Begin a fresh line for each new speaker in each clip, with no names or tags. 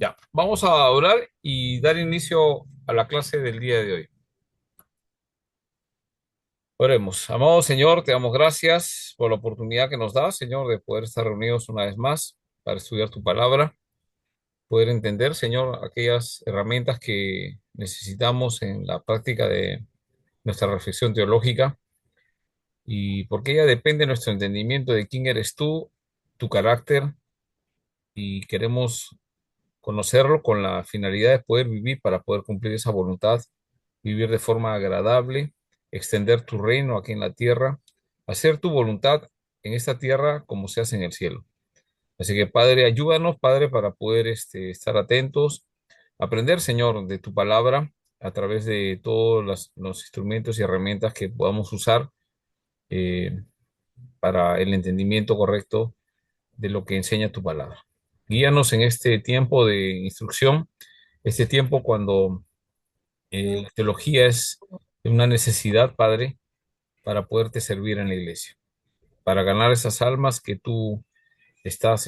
Ya, vamos a orar y dar inicio a la clase del día de hoy. Oremos. Amado Señor, te damos gracias por la oportunidad que nos das, Señor, de poder estar reunidos una vez más para estudiar tu palabra, poder entender, Señor, aquellas herramientas que necesitamos en la práctica de nuestra reflexión teológica y porque ella depende de nuestro entendimiento de quién eres tú, tu carácter, y queremos conocerlo con la finalidad de poder vivir para poder cumplir esa voluntad, vivir de forma agradable, extender tu reino aquí en la tierra, hacer tu voluntad en esta tierra como se hace en el cielo. Así que Padre, ayúdanos, Padre, para poder estar atentos, aprender, Señor, de tu palabra a través de todos los instrumentos y herramientas que podamos usar eh, para el entendimiento correcto de lo que enseña tu palabra. Guíanos en este tiempo de instrucción, este tiempo cuando la teología es una necesidad, Padre, para poderte servir en la iglesia, para ganar esas almas que tú estás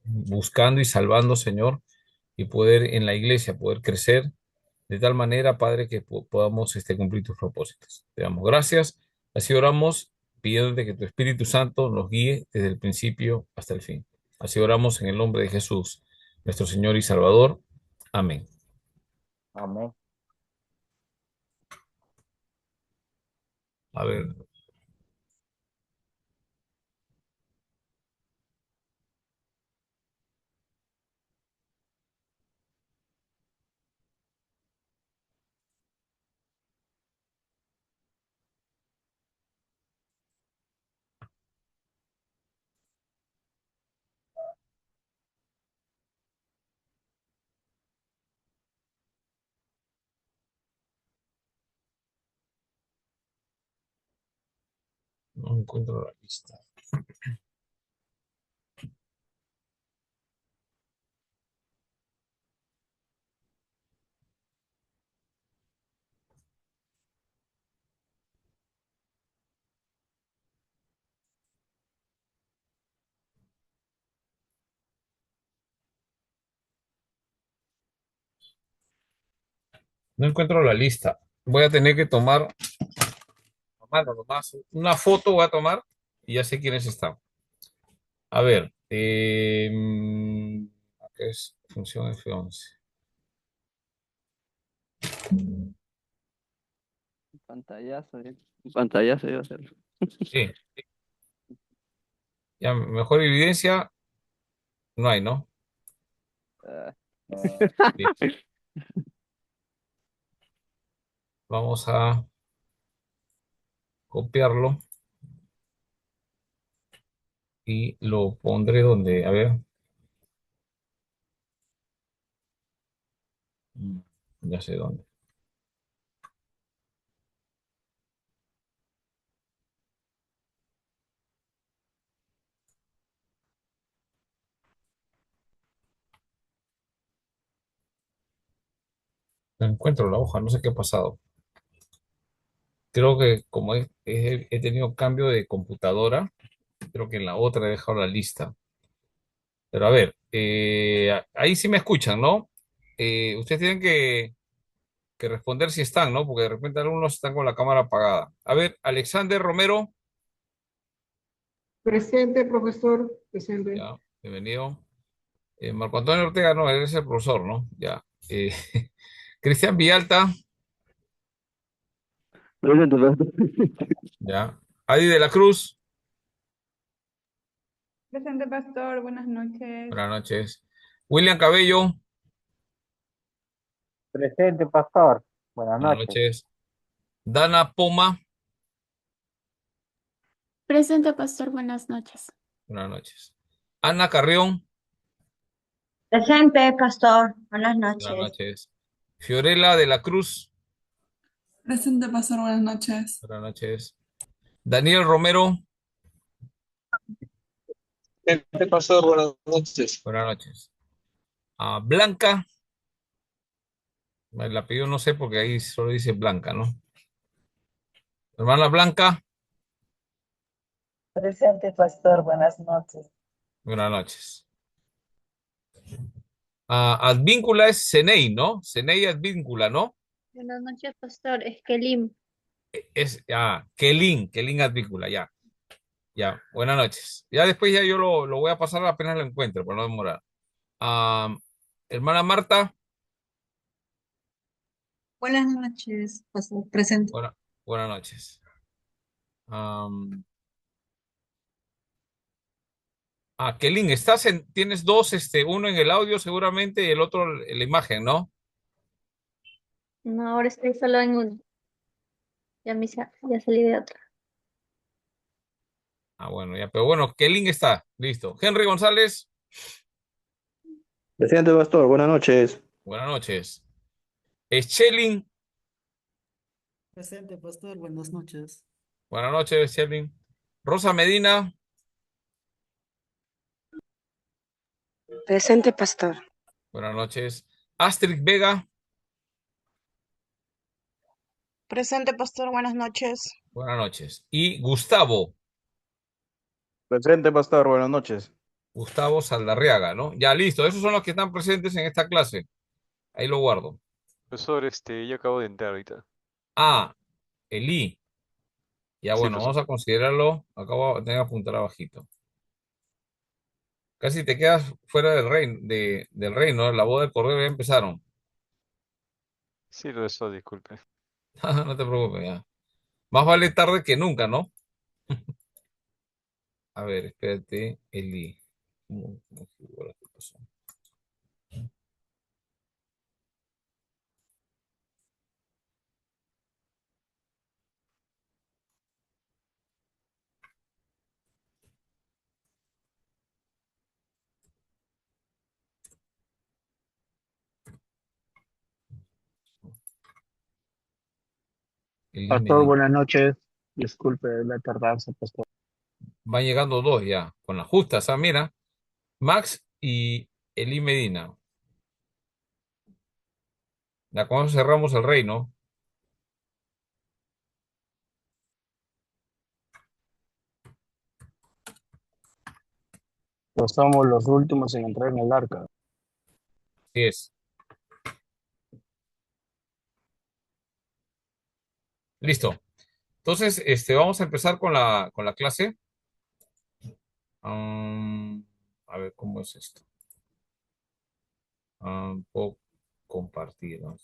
buscando y salvando, Señor, y poder en la iglesia, poder crecer de tal manera, Padre, que podamos cumplir tus propósitos. Te damos gracias. Así oramos, pidiéndote que tu Espíritu Santo nos guíe desde el principio hasta el fin. Así oramos en el nombre de Jesús, nuestro Señor y Salvador. Amén.
Amén.
A ver, no encuentro la lista. No encuentro la lista. Voy a tener que tomar nomás una foto voy a tomar y ya sé quiénes están. A ver, ¿qué es función F11?
Pantallazo, un pantallazo iba a ser.
Sí, ya mejor evidencia no hay, ¿no?
Ah,
Bien, vamos a copiarlo y lo pondré donde, a ver, mm, ya sé dónde. No encuentro la hoja, no sé qué ha pasado. Creo que como he tenido cambio de computadora, creo que en la otra he dejado la lista. Pero a ver, ahí sí me escuchan, ¿no? Ustedes tienen que responder si están, ¿no? Porque de repente algunos están con la cámara apagada. A ver, Alexander Romero,
Presente, profesor, presente.
ya, bienvenido. Marco Antonio Ortega, no, eres el profesor, ¿no? Ya. Eh, Cristian Villalta,
presente, presente.
ya. Adi de la Cruz,
Presente, pastor. Buenas noches.
buenas noches. William Cabello,
Presente, pastor. Buenas
buenas
noches.
noches. Dana Poma,
Presente, pastor, buenas noches.
buenas noches. Ana Carrión,
Presente, pastor. Buenas
buenas
noches.
noches. Fiorella de la Cruz,
Presente, pastor, buenas noches.
buenas noches. Daniel Romero,
¿Qué pasó? Buenas noches.
buenas noches. Blanca, el apellido no sé porque ahí solo dice Blanca, ¿no? Hermana Blanca,
Presente, pastor. Buenas noches.
buenas noches. Advíncula es Cenei, ¿no? Cenei Advíncula, ¿no?
Buenas noches, pastor. Es Kelim.
Es, Kelin Advíncula, ya. Ya, buenas noches. Ya después ya yo lo voy a pasar apenas lo encuentre, para no demorar. Ah, hermana Marta,
Buenas noches, pastor. Presente.
buenas noches. Am, Kelin, tienes dos, uno en el audio seguramente y el otro en la imagen, ¿no?
No, ahora estoy solo en uno. Ya salí de otro.
Bueno, ya, pero bueno, Kelin está, listo. Henry González,
Presidente Pastor, buenas noches.
buenas noches. Schelling,
Presente, pastor, buenas noches.
buenas noches, Schelling. Rosa Medina,
Presente, pastor.
buenas noches. Astrid Vega,
Presente, pastor, buenas noches.
buenas noches. Y Gustavo.
Presente Pastor, buenas noches.
Gustavo Saldarriaga, ¿no? Ya, listo. Esos son los que están presentes en esta clase. Ahí lo guardo.
Profesor, yo acabo de entrar ahorita.
Eli. Ya,
Sí,
bueno,
profesor.
vamos a considerarlo. Acabo de tener que apuntar abajito. Casi te quedas fuera del reino, del reino. La boda del cordero ya empezaron.
Sí, profesor, disculpe.
No te preocupes, ya. Más vale tarde que nunca, ¿no? A ver, espérate, Eli. ¿Cómo figura tu cosa? Eli
Pastor,
Medina.
buenas noches. Disculpe la tardanza, pastor.
Van llegando dos ya, con las justas, mira. Max y Eli Medina. Ya con eso cerramos el reino.
Pues somos los últimos en entrar en el arca.
Así es. Listo. Entonces, vamos a empezar con la clase. Um, a ver, ¿cómo es esto? Puedo compartir, ¿no?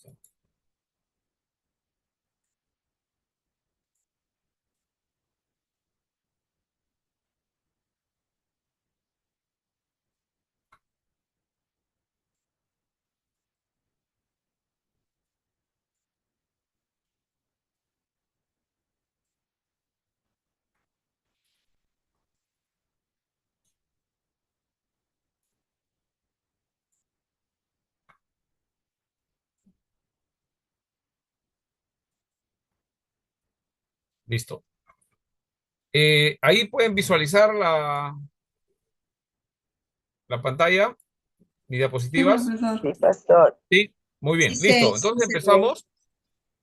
Listo. Ahí pueden visualizar la pantalla, mis
Sí,
diapositivas.
profesor.
Sí, pastor.
Sí, muy bien, listo.
Sí
Entonces
se ve.
empezamos.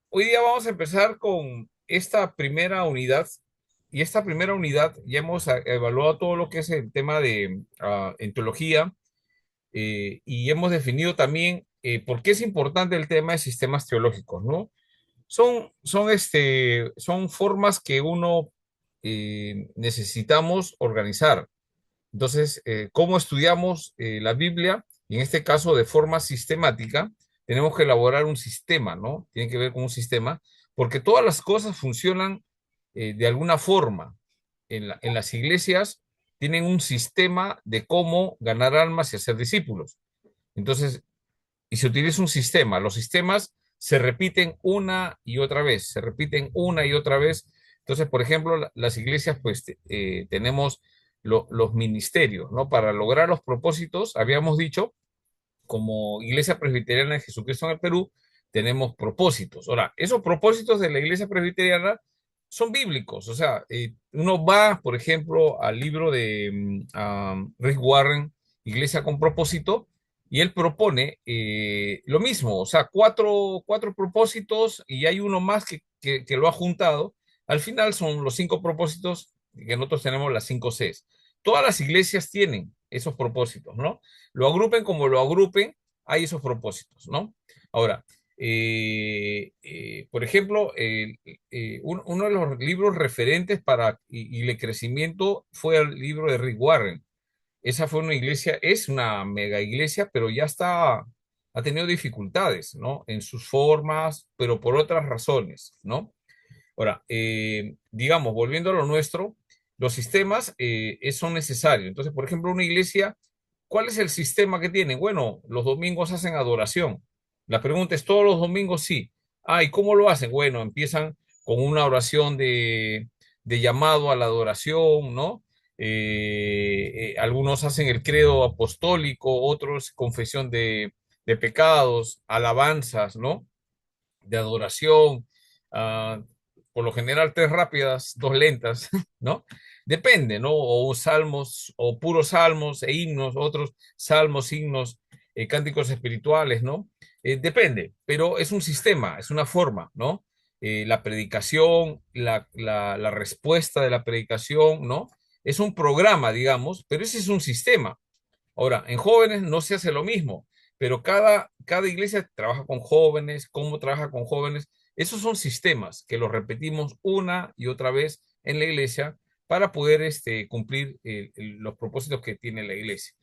Hoy día vamos a empezar con esta primera unidad. Y esta primera unidad ya hemos evaluado todo lo que es el tema de entología y hemos definido también por qué es importante el tema de sistemas teológicos, ¿no? Son formas que uno necesitamos organizar. Entonces, ¿cómo estudiamos la Biblia? Y en este caso, de forma sistemática, tenemos que elaborar un sistema, ¿no? Tiene que ver con un sistema, porque todas las cosas funcionan de alguna forma. En las iglesias tienen un sistema de cómo ganar almas y hacer discípulos. Entonces, y se utiliza un sistema. Los sistemas se repiten una y otra vez, se repiten una y otra vez. Entonces, por ejemplo, las iglesias, pues tenemos los ministerios, ¿no? Para lograr los propósitos, habíamos dicho, como Iglesia Presbiteriana de Jesucristo en el Perú, tenemos propósitos. Ahora, esos propósitos de la Iglesia Presbiteriana son bíblicos. O sea, uno va, por ejemplo, al libro de Rick Warren, Iglesia con propósito, y él propone lo mismo, o sea, cuatro propósitos y hay uno más que lo ha juntado. Al final son los 5 propósitos que nosotros tenemos, las 5 Cs. Todas las iglesias tienen esos propósitos, ¿no? Lo agrupen como lo agrupen, hay esos propósitos, ¿no? Ahora, por ejemplo, uno de los libros referentes para y el crecimiento fue el libro de Rick Warren. Esa fue una iglesia, es una mega iglesia, pero ya está, ha tenido dificultades, ¿no? En sus formas, pero por otras razones, ¿no? Ahora, digamos, volviendo a lo nuestro, los sistemas son necesarios. Entonces, por ejemplo, una iglesia, ¿cuál es el sistema que tienen? Bueno, los domingos hacen adoración. La pregunta es, ¿todos los domingos sí? Ah, ¿y cómo lo hacen? Bueno, empiezan con una oración de llamado a la adoración, ¿no? Algunos hacen el credo apostólico, otros confesión de pecados, alabanzas, ¿no? De adoración, ah, por lo general tres rápidas, dos lentas, ¿no? Depende, ¿no? O salmos, o puros salmos e himnos, otros salmos, himnos, cánticos espirituales, ¿no? Depende, pero es un sistema, es una forma, ¿no? La predicación, la respuesta de la predicación, ¿no? Es un programa, digamos, pero ese es un sistema. Ahora, en jóvenes no se hace lo mismo, pero cada iglesia trabaja con jóvenes, cómo trabaja con jóvenes. Esos son sistemas que los repetimos una y otra vez en la iglesia para poder cumplir los propósitos que tiene la iglesia.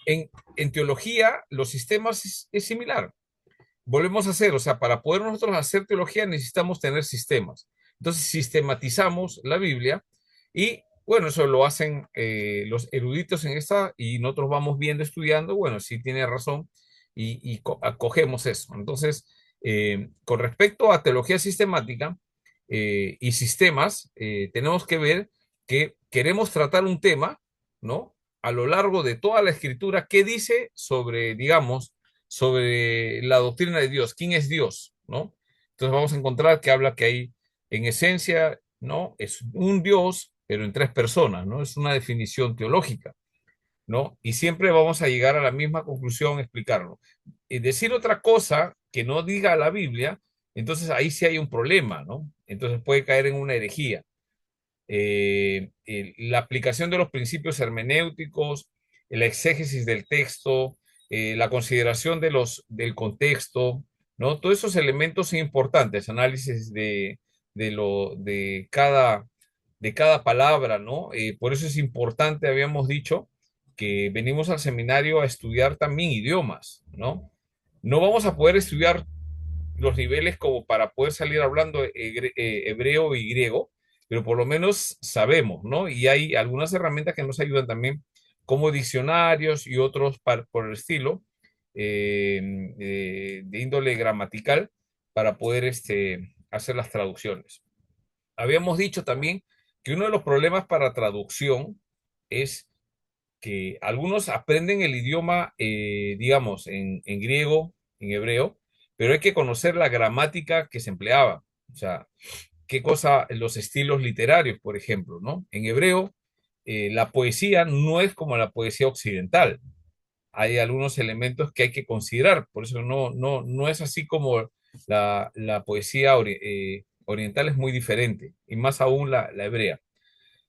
En teología, los sistemas es similar. Volvemos a hacer, o sea, para poder nosotros hacer teología necesitamos tener sistemas. Entonces, sistematizamos la Biblia y bueno, eso lo hacen los eruditos en esta y nosotros vamos viendo, estudiando, bueno, sí tiene razón y acogemos eso. Entonces, con respecto a teología sistemática y sistemas, tenemos que ver que queremos tratar un tema, ¿no? A lo largo de toda la escritura, ¿qué dice sobre, digamos, sobre la doctrina de Dios? ¿Quién es Dios? ¿No? Entonces vamos a encontrar que habla que hay, en esencia, ¿no? Es un Dios, pero en tres personas, ¿no? Es una definición teológica, ¿no? Y siempre vamos a llegar a la misma conclusión, explicarlo. Y decir otra cosa que no diga la Biblia, entonces ahí sí hay un problema, ¿no? Entonces puede caer en una herejía. La aplicación de los principios hermenéuticos, la exégesis del texto, la consideración del contexto, ¿no? Todos esos elementos son importantes, análisis de cada palabra, ¿no? Por eso es importante, habíamos dicho, que venimos al seminario a estudiar también idiomas, ¿no? No vamos a poder estudiar los niveles como para poder salir hablando hebreo y griego, pero por lo menos sabemos, ¿no? Y hay algunas herramientas que nos ayudan también, como diccionarios y otros por el estilo, de índole gramatical, para poder hacer las traducciones. Habíamos dicho también que uno de los problemas para traducción es que algunos aprenden el idioma, digamos, en griego, en hebreo, pero hay que conocer la gramática que se empleaba. O sea, qué cosa, los estilos literarios, por ejemplo, ¿no? En hebreo, la poesía no es como la poesía occidental. Hay algunos elementos que hay que considerar, por eso no es así como la poesía oriental es muy diferente, y más aún la hebrea.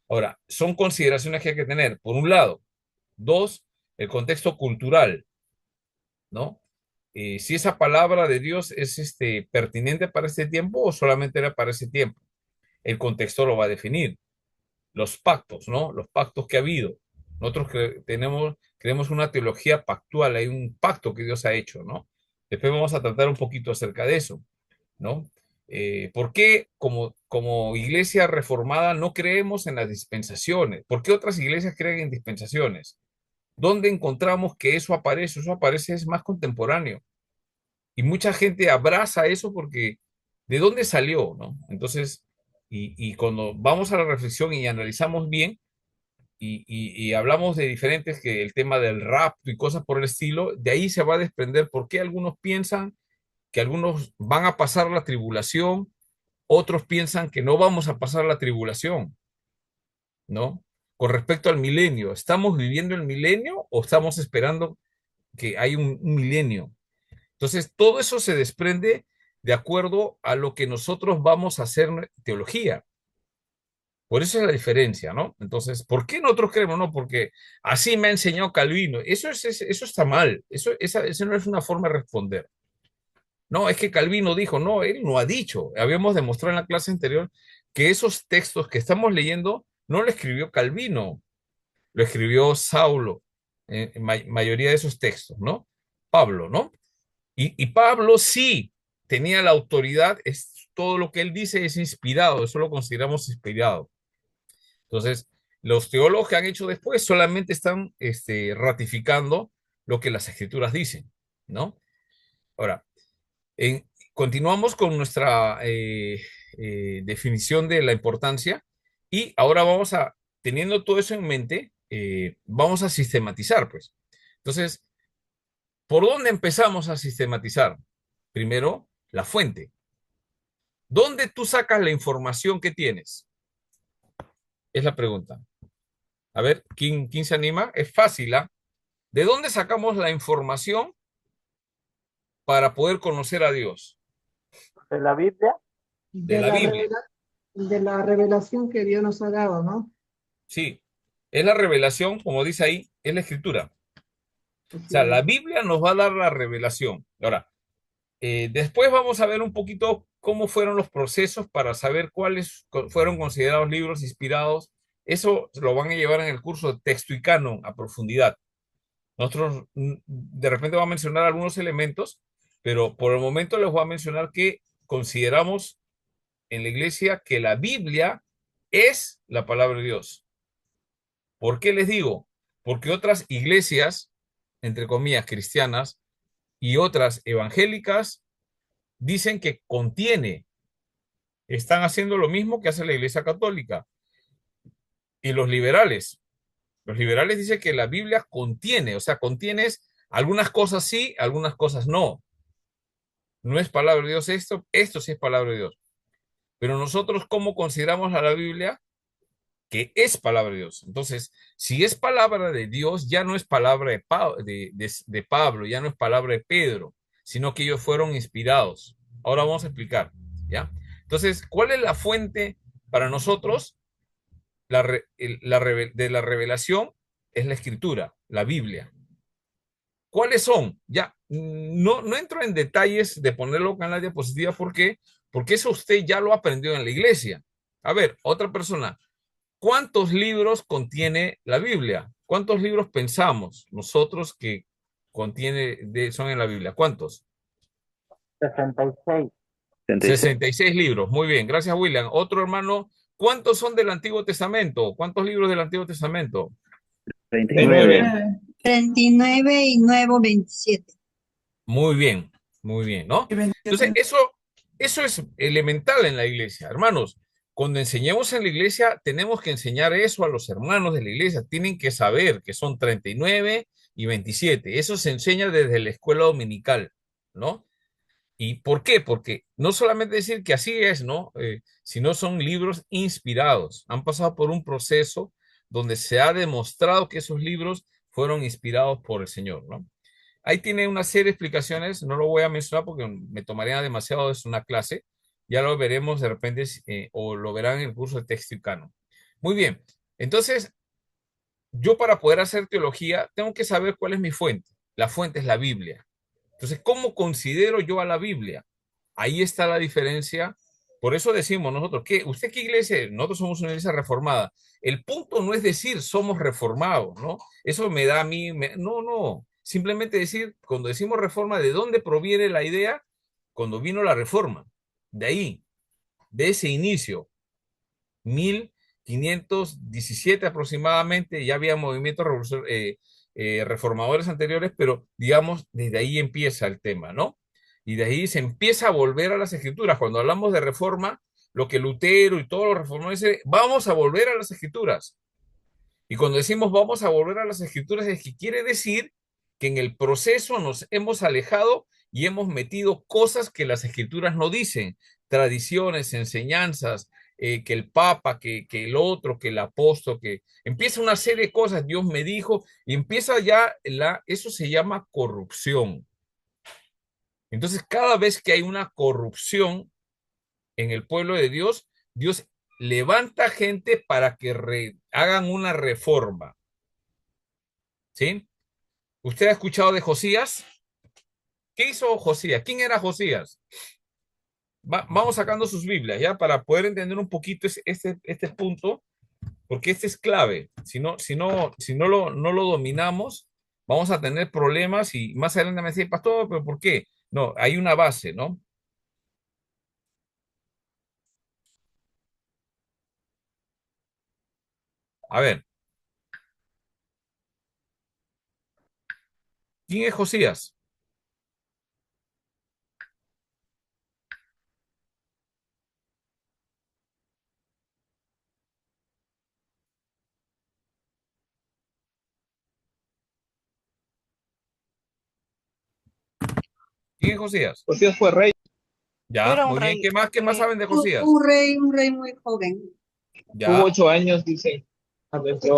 Ahora, son consideraciones que hay que tener. Por un lado, dos, el contexto cultural, ¿no? Si esa palabra de Dios es pertinente para este tiempo o solamente era para ese tiempo. El contexto lo va a definir. Los pactos, ¿no? Los pactos que ha habido. Nosotros creemos una teología pactual, hay un pacto que Dios ha hecho, ¿no? Después vamos a tratar un poquito acerca de eso, ¿no? ¿Por qué como iglesia reformada no creemos en las dispensaciones? ¿Por qué otras iglesias creen en dispensaciones? ¿Dónde encontramos que eso aparece? Eso aparece es más contemporáneo. Y mucha gente abraza eso porque ¿de dónde salió? ¿No? Entonces, y cuando vamos a la reflexión y analizamos bien y hablamos de diferentes, que el tema del rapto y cosas por el estilo, de ahí se va a desprender por qué algunos piensan que algunos van a pasar la tribulación, otros piensan que no vamos a pasar la tribulación, ¿no? Con respecto al milenio, ¿estamos viviendo el milenio o estamos esperando que hay un milenio? Entonces, todo eso se desprende de acuerdo a lo que nosotros vamos a hacer teología. Por eso es la diferencia, ¿no? Entonces, ¿por qué nosotros creemos? No, porque así me ha enseñado Calvino. Eso está mal. Eso no es una forma de responder. No, es que Calvino dijo, no, él no ha dicho. Habíamos demostrado en la clase anterior que esos textos que estamos leyendo no lo escribió Calvino, lo escribió Saulo, mayoría de esos textos, ¿no? Pablo, ¿no? Y Pablo sí tenía la autoridad, todo lo que él dice es inspirado, eso lo consideramos inspirado. Entonces, los teólogos que han hecho después solamente están ratificando lo que las escrituras dicen, ¿no? Ahora, continuamos con nuestra definición de la importancia y ahora teniendo todo eso en mente, vamos a sistematizar, pues. Entonces, ¿por dónde empezamos a sistematizar? Primero, la fuente. ¿Dónde tú sacas la información que tienes? Es la pregunta. A ver, ¿quién se anima? Es fácil, ¿ah? ¿De dónde sacamos la información para poder conocer a Dios?
¿De la Biblia?
De la Biblia.
De la revelación que Dios nos ha dado, ¿no?
Sí, es la revelación, como dice ahí, es la escritura. O sea, la Biblia nos va a dar la revelación. Ahora, después vamos a ver un poquito cómo fueron los procesos para saber cuáles fueron considerados libros inspirados. Eso lo van a llevar en el curso de texto y canon a profundidad. Nosotros de repente vamos a mencionar algunos elementos, pero por el momento les voy a mencionar que consideramos en la iglesia que la Biblia es la palabra de Dios. ¿Por qué les digo? Porque otras iglesias, entre comillas, cristianas y otras evangélicas, dicen que contiene. Están haciendo lo mismo que hace la iglesia católica. Y los liberales dicen que la Biblia contiene, o sea, contienes algunas cosas sí, algunas cosas no. No es palabra de Dios esto sí es palabra de Dios. Pero nosotros, ¿cómo consideramos a la Biblia? Que es palabra de Dios. Entonces, si es palabra de Dios, ya no es palabra de Pablo, ya no es palabra de Pedro, sino que ellos fueron inspirados. Ahora vamos a explicar, ¿ya? Entonces, ¿cuál es la fuente para nosotros? De la revelación es la escritura, la Biblia. ¿Cuáles son? Ya, no entro en detalles de ponerlo en la diapositiva porque eso usted ya lo aprendió en la iglesia. A ver, otra persona. ¿Cuántos libros contiene la Biblia? ¿Cuántos libros pensamos nosotros que son en la Biblia? ¿Cuántos?
66.
66 libros. Muy bien, gracias William. Otro hermano, ¿cuántos son del Antiguo Testamento? ¿Cuántos libros del Antiguo Testamento?
39.
39 y nuevo 27.
Muy bien, ¿no? Entonces, eso es elemental en la iglesia. Hermanos, cuando enseñemos en la iglesia, tenemos que enseñar eso a los hermanos de la iglesia. Tienen que saber que son 39 y 27. Eso se enseña desde la escuela dominical, ¿no? ¿Y por qué? Porque no solamente decir que así es, ¿no? Sino son libros inspirados. Han pasado por un proceso donde se ha demostrado que esos libros fueron inspirados por el Señor, ¿no? Ahí tiene una serie de explicaciones, no lo voy a mencionar porque me tomaría demasiado, es una clase, ya lo veremos de repente o lo verán en el curso de texto y canon. Muy bien, entonces yo para poder hacer teología tengo que saber cuál es mi fuente. La fuente es la Biblia. Entonces, ¿cómo considero yo a la Biblia? Ahí está la diferencia. Por eso decimos nosotros, ¿usted qué iglesia? Nosotros somos una iglesia reformada. El punto no es decir somos reformados, ¿no? Eso me da a mí, no. Simplemente decir, cuando decimos reforma, ¿de dónde proviene la idea? Cuando vino la reforma. De ahí, de ese inicio, 1517 aproximadamente, ya había movimientos reformadores anteriores, pero digamos, desde ahí empieza el tema, ¿no? Y de ahí se empieza a volver a las escrituras. Cuando hablamos de reforma, lo que Lutero y todos los reformadores dicen, vamos a volver a las escrituras. Y cuando decimos vamos a volver a las escrituras, es que quiere decir que en el proceso nos hemos alejado y hemos metido cosas que las escrituras no dicen, tradiciones, enseñanzas, que el Papa, que el otro, que el apóstol, que empieza una serie de cosas, Dios me dijo, y empieza ya eso se llama corrupción. Entonces, cada vez que hay una corrupción en el pueblo de Dios, Dios levanta gente para que hagan una reforma. ¿Sí? ¿Usted ha escuchado de Josías? ¿Qué hizo Josías? ¿Quién era Josías? Vamos sacando sus Biblias, ¿ya? Para poder entender un poquito este punto, porque este es clave. Si no lo dominamos, vamos a tener problemas y más adelante me dice, pastor, ¿pero por qué? No, hay una base, ¿no? A ver, ¿quién es Josías? ¿Quién es Josías?
Josías fue rey.
Ya,
Era un
muy bien.
rey.
¿Qué más saben de Josías?
Un rey muy joven.
Tuvo
Ya,
8 años, dice. Administró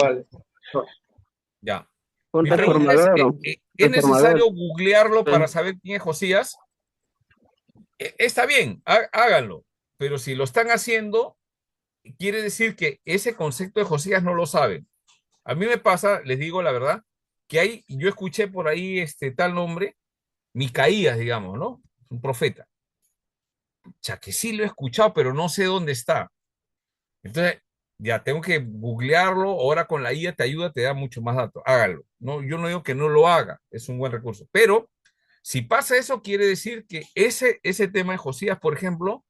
ya.
Un
Mi pregunta es,
reformador.
¿es
Reformador.
necesario googlearlo
Sí.
para saber quién es Josías? Está bien, háganlo, pero si lo están haciendo, quiere decir que ese concepto de Josías no lo saben. A mí me pasa, les digo la verdad, que yo escuché por ahí tal nombre, Micaías, digamos, ¿no? Un profeta. Ya que sí lo he escuchado, pero no sé dónde está. Entonces, ya tengo que googlearlo. Ahora con la IA te ayuda, te da mucho más datos. Hágalo. No, yo no digo que no lo haga, es un buen recurso. Pero si pasa eso, quiere decir que ese tema de Josías, por ejemplo,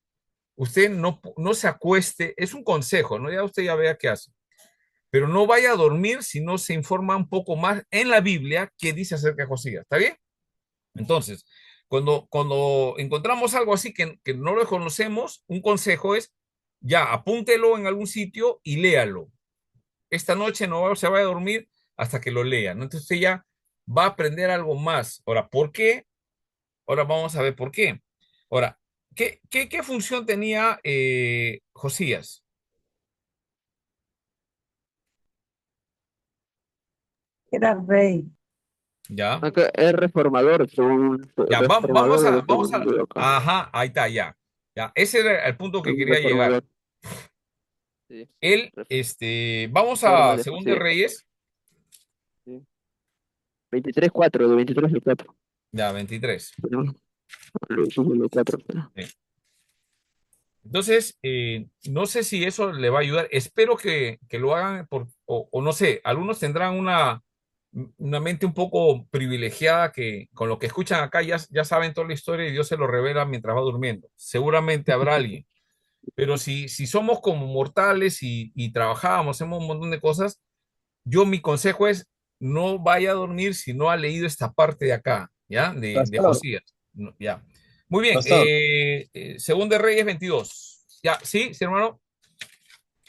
usted no se acueste, es un consejo, ¿no? Ya usted ya vea qué hace. Pero no vaya a dormir si no se informa un poco más en la Biblia qué dice acerca de Josías. ¿Está bien? Entonces, cuando encontramos algo así que no lo conocemos, un consejo es, ya, apúntelo en algún sitio y léalo. Esta noche no se vaya a dormir hasta que lo lea, ¿no? Entonces usted ya va a aprender algo más. Ahora, ¿por qué? Ahora vamos a ver por qué. Ahora, ¿qué función tenía Josías?
Era rey.
¿Ya?
Acá es reformador, según
Ya,
reformador de lo que hemos leído acá.
ajá, ahí está, ya. Ya, ese era el punto que
Un
quería llegar.
reformador. Sí.
Él, vamos
Reforma
a
de
Según de
Josías.
Reyes,
Sí. 23:4, de 23:4.
ya, 23.
Pero, lo hicimos en el 4, pero.
Sí. Entonces, no sé si eso le va a ayudar. Espero que lo hagan o no sé, algunos tendrán una mente un poco privilegiada que con lo que escuchan acá ya saben toda la historia y Dios se lo revela mientras va durmiendo. Seguramente habrá alguien. Pero si somos como mortales y trabajamos, hacemos un montón de cosas, mi consejo es no vaya a dormir si no ha leído esta parte de acá, ¿ya? De
Pastor,
Josías. Ya. Muy bien.
pastor,
Según de Reyes 22. Ya, sí, sí, hermano.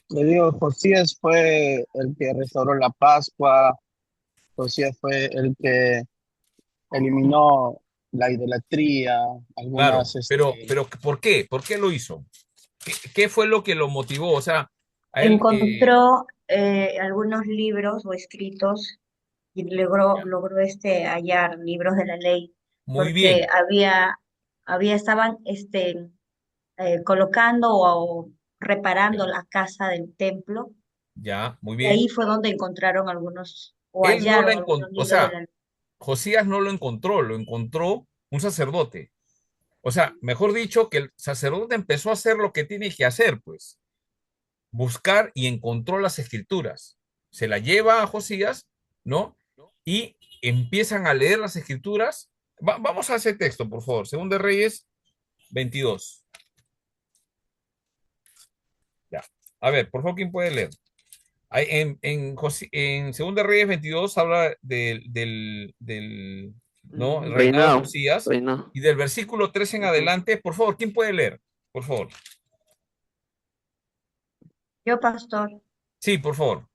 le digo, Josías fue el que restauró la Pascua, Josías fue el que eliminó la idolatría,
Claro,
algunas,
pero ¿por qué? ¿Por qué lo hizo? ¿Qué fue lo que lo motivó? O sea, a él,
Encontró algunos libros o escritos y
ya,
logró hallar libros de la ley,
muy
porque
bien,
estaban colocando o reparando
ya,
la casa del templo,
ya, muy
y ahí
bien.
fue donde encontraron algunos, o
Él no la
hallaron algunos
encontró, o
libros de
sea,
la ley.
Josías no lo encontró un sacerdote. O sea, mejor dicho, que el sacerdote empezó a hacer lo que tiene que hacer, pues, buscar y encontró las escrituras. Se la lleva a Josías, ¿no? Y empiezan a leer las escrituras. Vamos a ese texto, por favor. Según de Reyes 22. Ya. A ver, por favor, ¿quién puede leer? En Según de Reyes 22 habla ¿no? El reinado de
Reinado.
Josías.
Reinado.
Y del versículo 3 en
Ujú.
adelante, por favor, ¿quién puede leer? Por favor.
Yo, pastor,
Sí, por favor.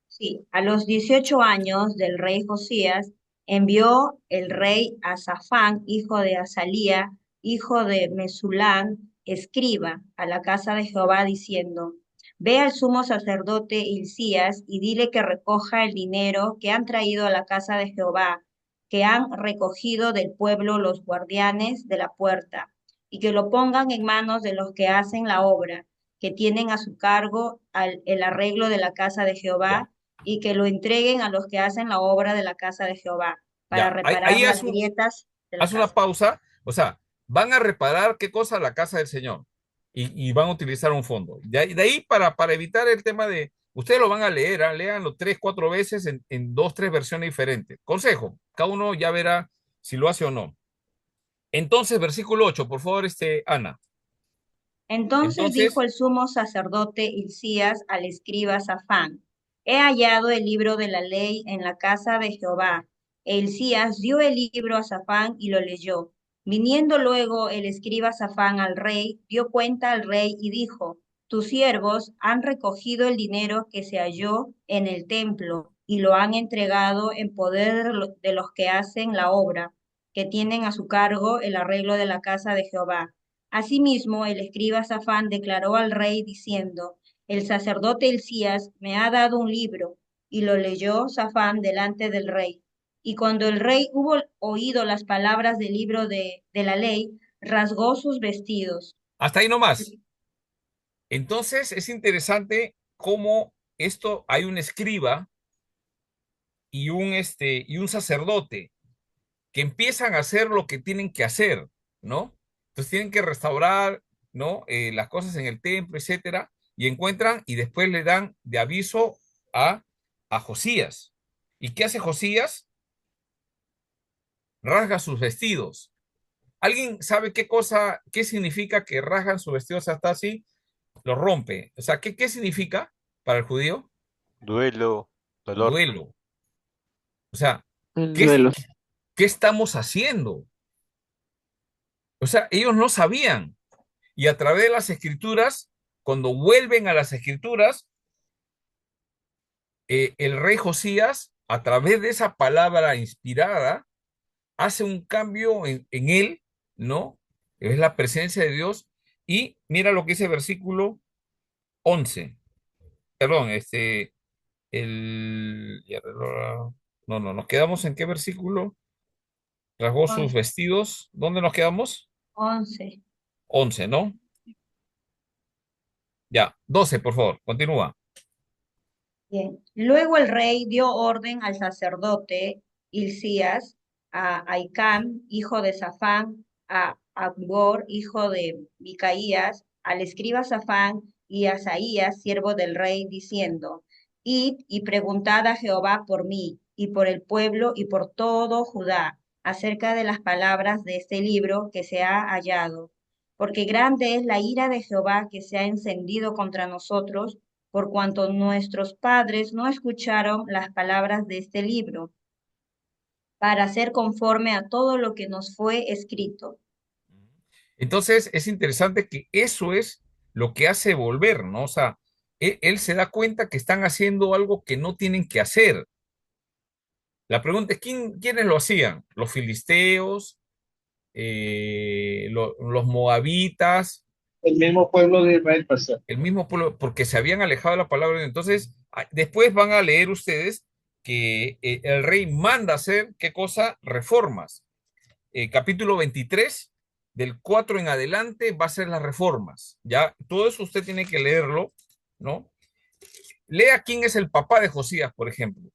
sí, a los 18 años del rey Josías, envió el rey a Safán, hijo de Azalía, hijo de Mesulán, escriba, a la casa de Jehová, diciendo: Ve al sumo sacerdote Hilcías y dile que recoja el dinero que han traído a la casa de Jehová, que han recogido del pueblo los guardianes de la puerta, y que lo pongan en manos de los que hacen la obra, que tienen a su cargo el arreglo de la casa de Jehová y que lo entreguen a los que hacen la obra de la casa de Jehová para
Ya, ahí,
reparar
ahí
las grietas de la
haz una
casa.
pausa. O sea, van a reparar qué cosa la casa del Señor y van a utilizar un fondo. De ahí para evitar el tema de, ustedes lo van a leer, ¿ah? Léanlo 3, 4 veces en 2, 3 versiones diferentes. Consejo, cada uno ya verá si lo hace o no. Entonces, versículo 8, por favor, Ana.
Entonces dijo
Entonces,
el sumo sacerdote Hilcías al escriba Safán: He hallado el libro de la ley en la casa de Jehová. E Hilcías dio el libro a Safán y lo leyó. Viniendo luego el escriba Safán al rey, dio cuenta al rey y dijo: Tus siervos han recogido el dinero que se halló en el templo y lo han entregado en poder de los que hacen la obra, que tienen a su cargo el arreglo de la casa de Jehová. Asimismo, el escriba Safán declaró al rey diciendo: El sacerdote Hilcías me ha dado un libro, y lo leyó Safán delante del rey. Y cuando el rey hubo oído las palabras del libro de la ley, rasgó sus vestidos.
hasta ahí nomás. Entonces, es interesante cómo esto, hay un escriba y un sacerdote que empiezan a hacer lo que tienen que hacer, ¿no? Entonces tienen que restaurar, ¿no? Las cosas en el templo, etcétera, y encuentran y después le dan de aviso a Josías. ¿Y qué hace Josías? Rasga sus vestidos. ¿Alguien sabe qué significa que rasgan sus vestidos hasta así? Los rompe. O sea, ¿qué significa para el judío?
Duelo, dolor.
Duelo. O sea,
El
¿qué,
duelo.
qué estamos haciendo? O sea, ellos no sabían. Y a través de las escrituras, cuando vuelven a las escrituras, el rey Josías, a través de esa palabra inspirada, hace un cambio en él, ¿no? Es la presencia de Dios. Y mira lo que dice el versículo 11. Perdón, no, nos quedamos en qué versículo? Rasgó sus
11.
vestidos. ¿Dónde nos quedamos?
11.
11, ¿no? Ya, 12, por favor, continúa.
Bien. Luego el rey dio orden al sacerdote Hilcías, a Aicam, hijo de Safán, a Akbor, hijo de Micaías, al escriba Safán y a Asaías, siervo del rey, diciendo: Id y preguntad a Jehová por mí y por el pueblo y por todo Judá acerca de las palabras de este libro que se ha hallado. Porque grande es la ira de Jehová que se ha encendido contra nosotros, por cuanto nuestros padres no escucharon las palabras de este libro, para hacer conforme a todo lo que nos fue escrito.
Entonces, es interesante que eso es lo que hace volver, ¿no? O sea, él se da cuenta que están haciendo algo que no tienen que hacer. La pregunta es, ¿quiénes lo hacían? ¿Los filisteos? ¿Los moabitas?
El mismo pueblo de Israel, pastor.
El mismo pueblo, porque se habían alejado de la palabra de Dios. Entonces, después van a leer ustedes que el rey manda hacer, ¿qué cosa? Reformas. Capítulo 23, del 4 en adelante, va a ser las reformas. Ya, todo eso usted tiene que leerlo, ¿no? Lea quién es el papá de Josías, por ejemplo,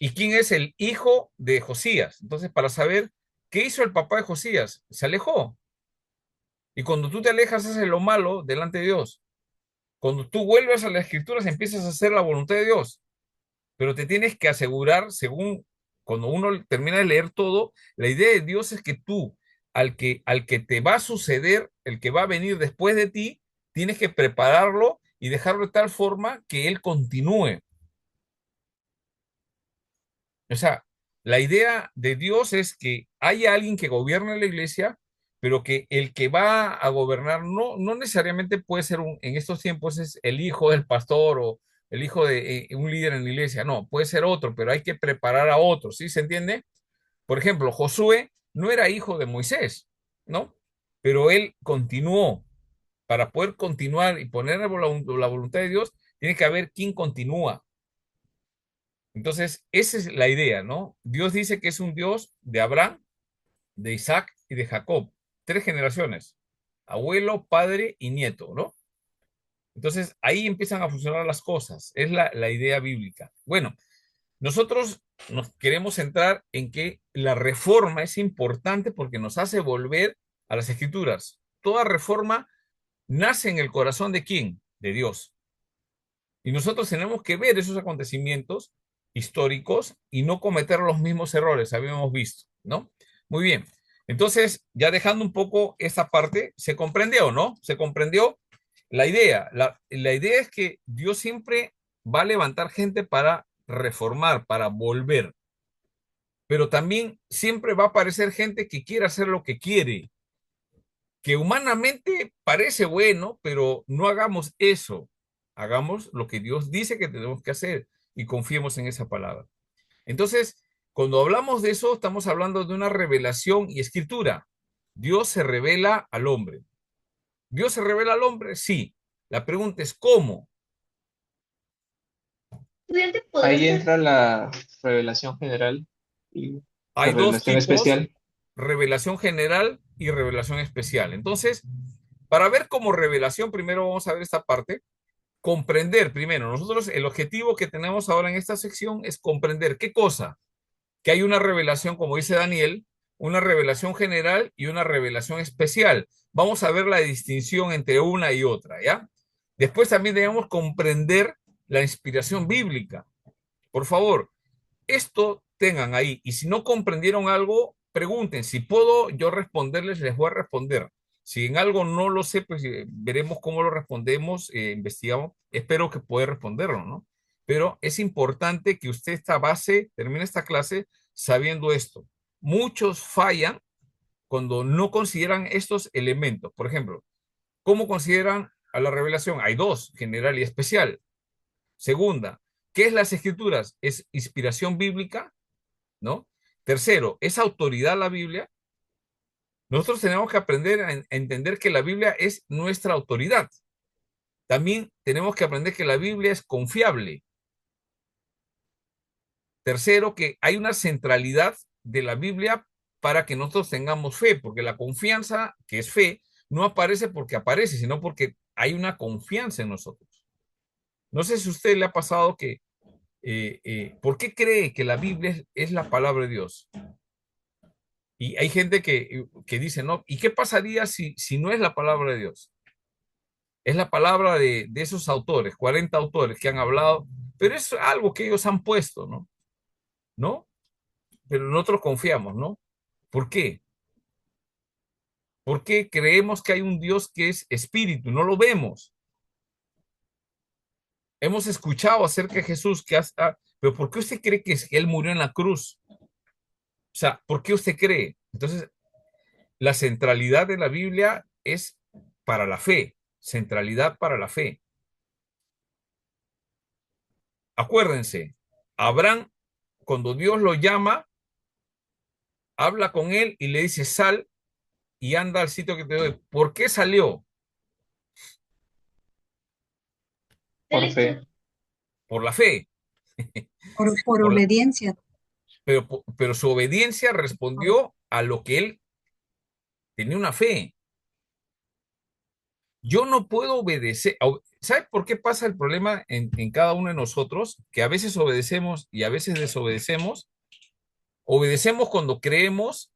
y quién es el hijo de Josías. Entonces, para saber qué hizo el papá de Josías, se alejó. Y cuando tú te alejas, haces lo malo delante de Dios. Cuando tú vuelves a las escrituras, empiezas a hacer la voluntad de Dios. Pero te tienes que asegurar, según cuando uno termina de leer todo, la idea de Dios es que tú, al que te va a suceder, el que va a venir después de ti, tienes que prepararlo y dejarlo de tal forma que él continúe. O sea, la idea de Dios es que haya alguien que gobierne la iglesia, pero que el que va a gobernar no necesariamente puede ser en estos tiempos es el hijo del pastor o el hijo de un líder en la iglesia. No, puede ser otro, pero hay que preparar a otros, ¿sí se entiende? Por ejemplo, Josué no era hijo de Moisés, ¿no? Pero él continuó. Para poder continuar y poner la voluntad de Dios, tiene que haber quien continúa. Entonces, esa es la idea, ¿no? Dios dice que es un Dios de Abraham, de Isaac y de Jacob. 3 generaciones. Abuelo, padre y nieto, ¿no? Entonces, ahí empiezan a funcionar las cosas. Es la idea bíblica. Bueno, nosotros nos queremos centrar en que la reforma es importante porque nos hace volver a las Escrituras. Toda reforma nace en el corazón ¿de quién? De Dios. Y nosotros tenemos que ver esos acontecimientos históricos y no cometer los mismos errores, habíamos visto, ¿no? Muy bien. Entonces, ya dejando un poco esta parte, ¿se comprendió, no? ¿Se comprendió la idea? La idea es que Dios siempre va a levantar gente para reformar, para volver. Pero también siempre va a aparecer gente que quiere hacer lo que quiere, que humanamente parece bueno, pero no hagamos eso. Hagamos lo que Dios dice que tenemos que hacer y confiemos en esa palabra. Entonces, cuando hablamos de eso, estamos hablando de una revelación y escritura. Dios se revela al hombre. ¿Dios se revela al hombre? Sí. La pregunta es ¿cómo?
Ahí entra la revelación general y la
Hay dos
revelación
tipos,
especial.
revelación general y revelación especial. Entonces, para ver como revelación, primero vamos a ver esta parte. Comprender primero. Nosotros, el objetivo que tenemos ahora en esta sección es comprender qué cosa. Que hay una revelación, como dice Daniel, una revelación general y una revelación especial. Vamos a ver la distinción entre una y otra, ¿ya? Después también debemos comprender la inspiración bíblica. Por favor, esto tengan ahí. Y si no comprendieron algo, pregunten. Si puedo yo responderles, les voy a responder. Si en algo no lo sé, pues veremos cómo lo respondemos, investigamos. Espero que pueda responderlo, ¿no? Pero es importante que usted esta base, termine esta clase sabiendo esto. Muchos fallan cuando no consideran estos elementos. Por ejemplo, ¿cómo consideran a la revelación? Hay dos, general y especial. Segunda, ¿qué es las escrituras? Es inspiración bíblica, ¿no? Tercero, ¿es autoridad la Biblia? Nosotros tenemos que aprender a entender que la Biblia es nuestra autoridad. También tenemos que aprender que la Biblia es confiable. Tercero, que hay una centralidad de la Biblia para que nosotros tengamos fe, porque la confianza, que es fe, no aparece porque aparece, sino porque hay una confianza en nosotros. No sé si a usted le ha pasado que, ¿por qué cree que la Biblia es la palabra de Dios? Y hay gente que dice, no, ¿y qué pasaría si no es la palabra de Dios? Es la palabra de esos autores, 40 autores que han hablado, pero es algo que ellos han puesto, ¿no? ¿No? Pero nosotros confiamos, ¿no? ¿Por qué? Porque creemos que hay un Dios que es espíritu, no lo vemos. Hemos escuchado acerca de Jesús, pero ¿por qué usted cree que Él murió en la cruz? O sea, ¿por qué usted cree? Entonces, la centralidad de la Biblia es para la fe, centralidad para la fe. Acuérdense, Abraham, cuando Dios lo llama, habla con él y le dice, sal y anda al sitio que te doy. ¿Por qué salió?
Por fe.
Por la fe.
Por obediencia.
Pero su obediencia respondió a lo que él tenía una fe. Yo no puedo obedecer. ¿Sabe por qué pasa el problema en cada uno de nosotros? Que a veces obedecemos y a veces desobedecemos. Obedecemos cuando creemos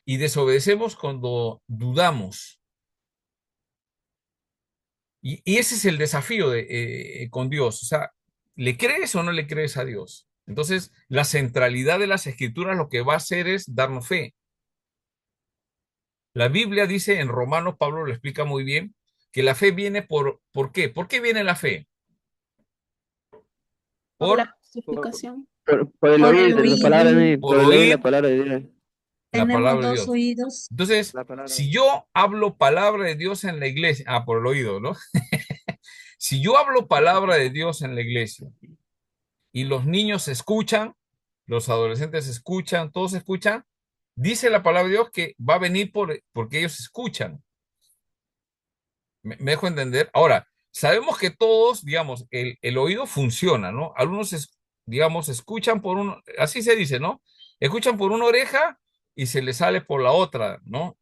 y desobedecemos cuando dudamos. Y ese es el desafío con Dios. O sea, ¿le crees o no le crees a Dios? Entonces, la centralidad de las escrituras lo que va a hacer es darnos fe. La Biblia dice en Romanos, Pablo lo explica muy bien, que la fe viene ¿por qué? ¿Por qué viene la fe?
Por la justificación.
Por el
Por
oír
el
de la
oír.
palabra,
Por
por el oír la
oír
palabra de Dios.
la
Tenemos
palabra de
dos
Dios.
oídos.
Entonces,
La palabra.
si yo hablo palabra de Dios en la iglesia, por el oído, ¿no? Si yo hablo palabra de Dios en la iglesia y los niños escuchan, los adolescentes escuchan, todos escuchan, dice la palabra de Dios que va a venir porque ellos escuchan. ¿Me dejo entender? Ahora, sabemos que todos, digamos, el oído funciona, ¿no? Algunos, digamos, escuchan por uno, así se dice, ¿no? Escuchan por una oreja y se les sale por la otra, ¿no?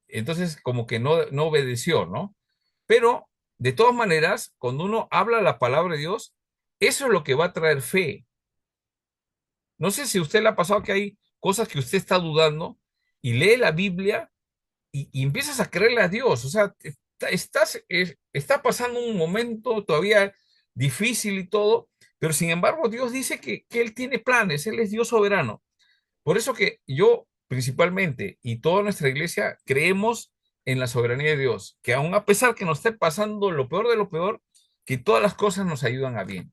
Entonces, como que no obedeció, ¿no? Pero de todas maneras, cuando uno habla la palabra de Dios, eso es lo que va a traer fe. No sé si a usted le ha pasado que hay cosas que usted está dudando y lee la Biblia y empiezas a creerle a Dios. O sea, está pasando un momento todavía difícil y todo, pero sin embargo Dios dice que Él tiene planes, Él es Dios soberano. Por eso que yo principalmente y toda nuestra iglesia creemos en la soberanía de Dios, que aun a pesar que nos esté pasando lo peor de lo peor, que todas las cosas nos ayudan a bien.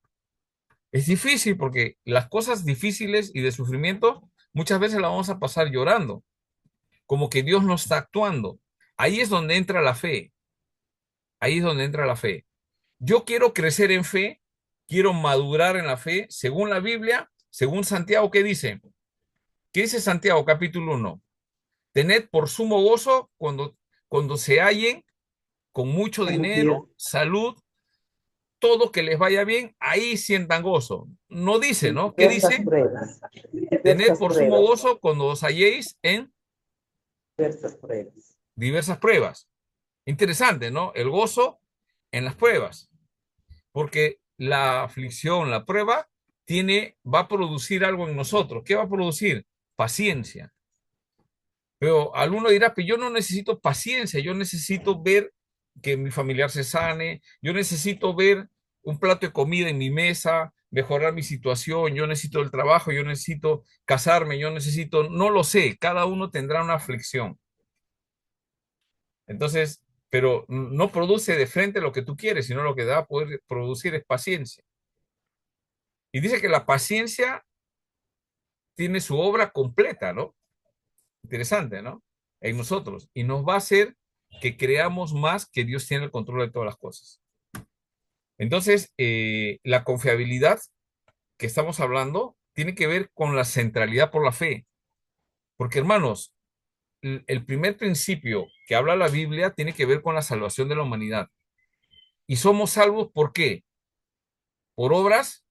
Es difícil porque las cosas difíciles y de sufrimiento muchas veces las vamos a pasar llorando, como que Dios no está actuando. Ahí es donde entra la fe. Ahí es donde entra la fe. Yo quiero crecer en fe, quiero madurar en la fe, según la Biblia, según Santiago, ¿qué dice? ¿Qué dice Santiago capítulo 1? Tened por sumo gozo cuando se hallen con mucho dinero, salud, todo que les vaya bien, ahí sientan gozo. No dice, ¿no? ¿Qué dice? Tened por sumo gozo cuando os halléis en diversas pruebas. Interesante, ¿no? El gozo en las pruebas, porque la aflicción, la prueba, va a producir algo en nosotros. ¿Qué va a producir? Paciencia. Pero alguno dirá, pero yo no necesito paciencia, yo necesito ver que mi familiar se sane, yo necesito ver un plato de comida en mi mesa, mejorar mi situación, yo necesito el trabajo, yo necesito casarme, yo necesito, no lo sé, cada uno tendrá una aflicción. Entonces, pero no produce de frente lo que tú quieres, sino lo que va a poder producir es paciencia. Y dice que la paciencia tiene su obra completa, ¿no? Interesante, ¿no? En nosotros. Y nos va a hacer que creamos más que Dios tiene el control de todas las cosas. Entonces, la confiabilidad que estamos hablando tiene que ver con la centralidad por la fe. Porque, hermanos, el primer principio que habla la Biblia tiene que ver con la salvación de la humanidad. ¿Y somos salvos por qué? ¿Por obras?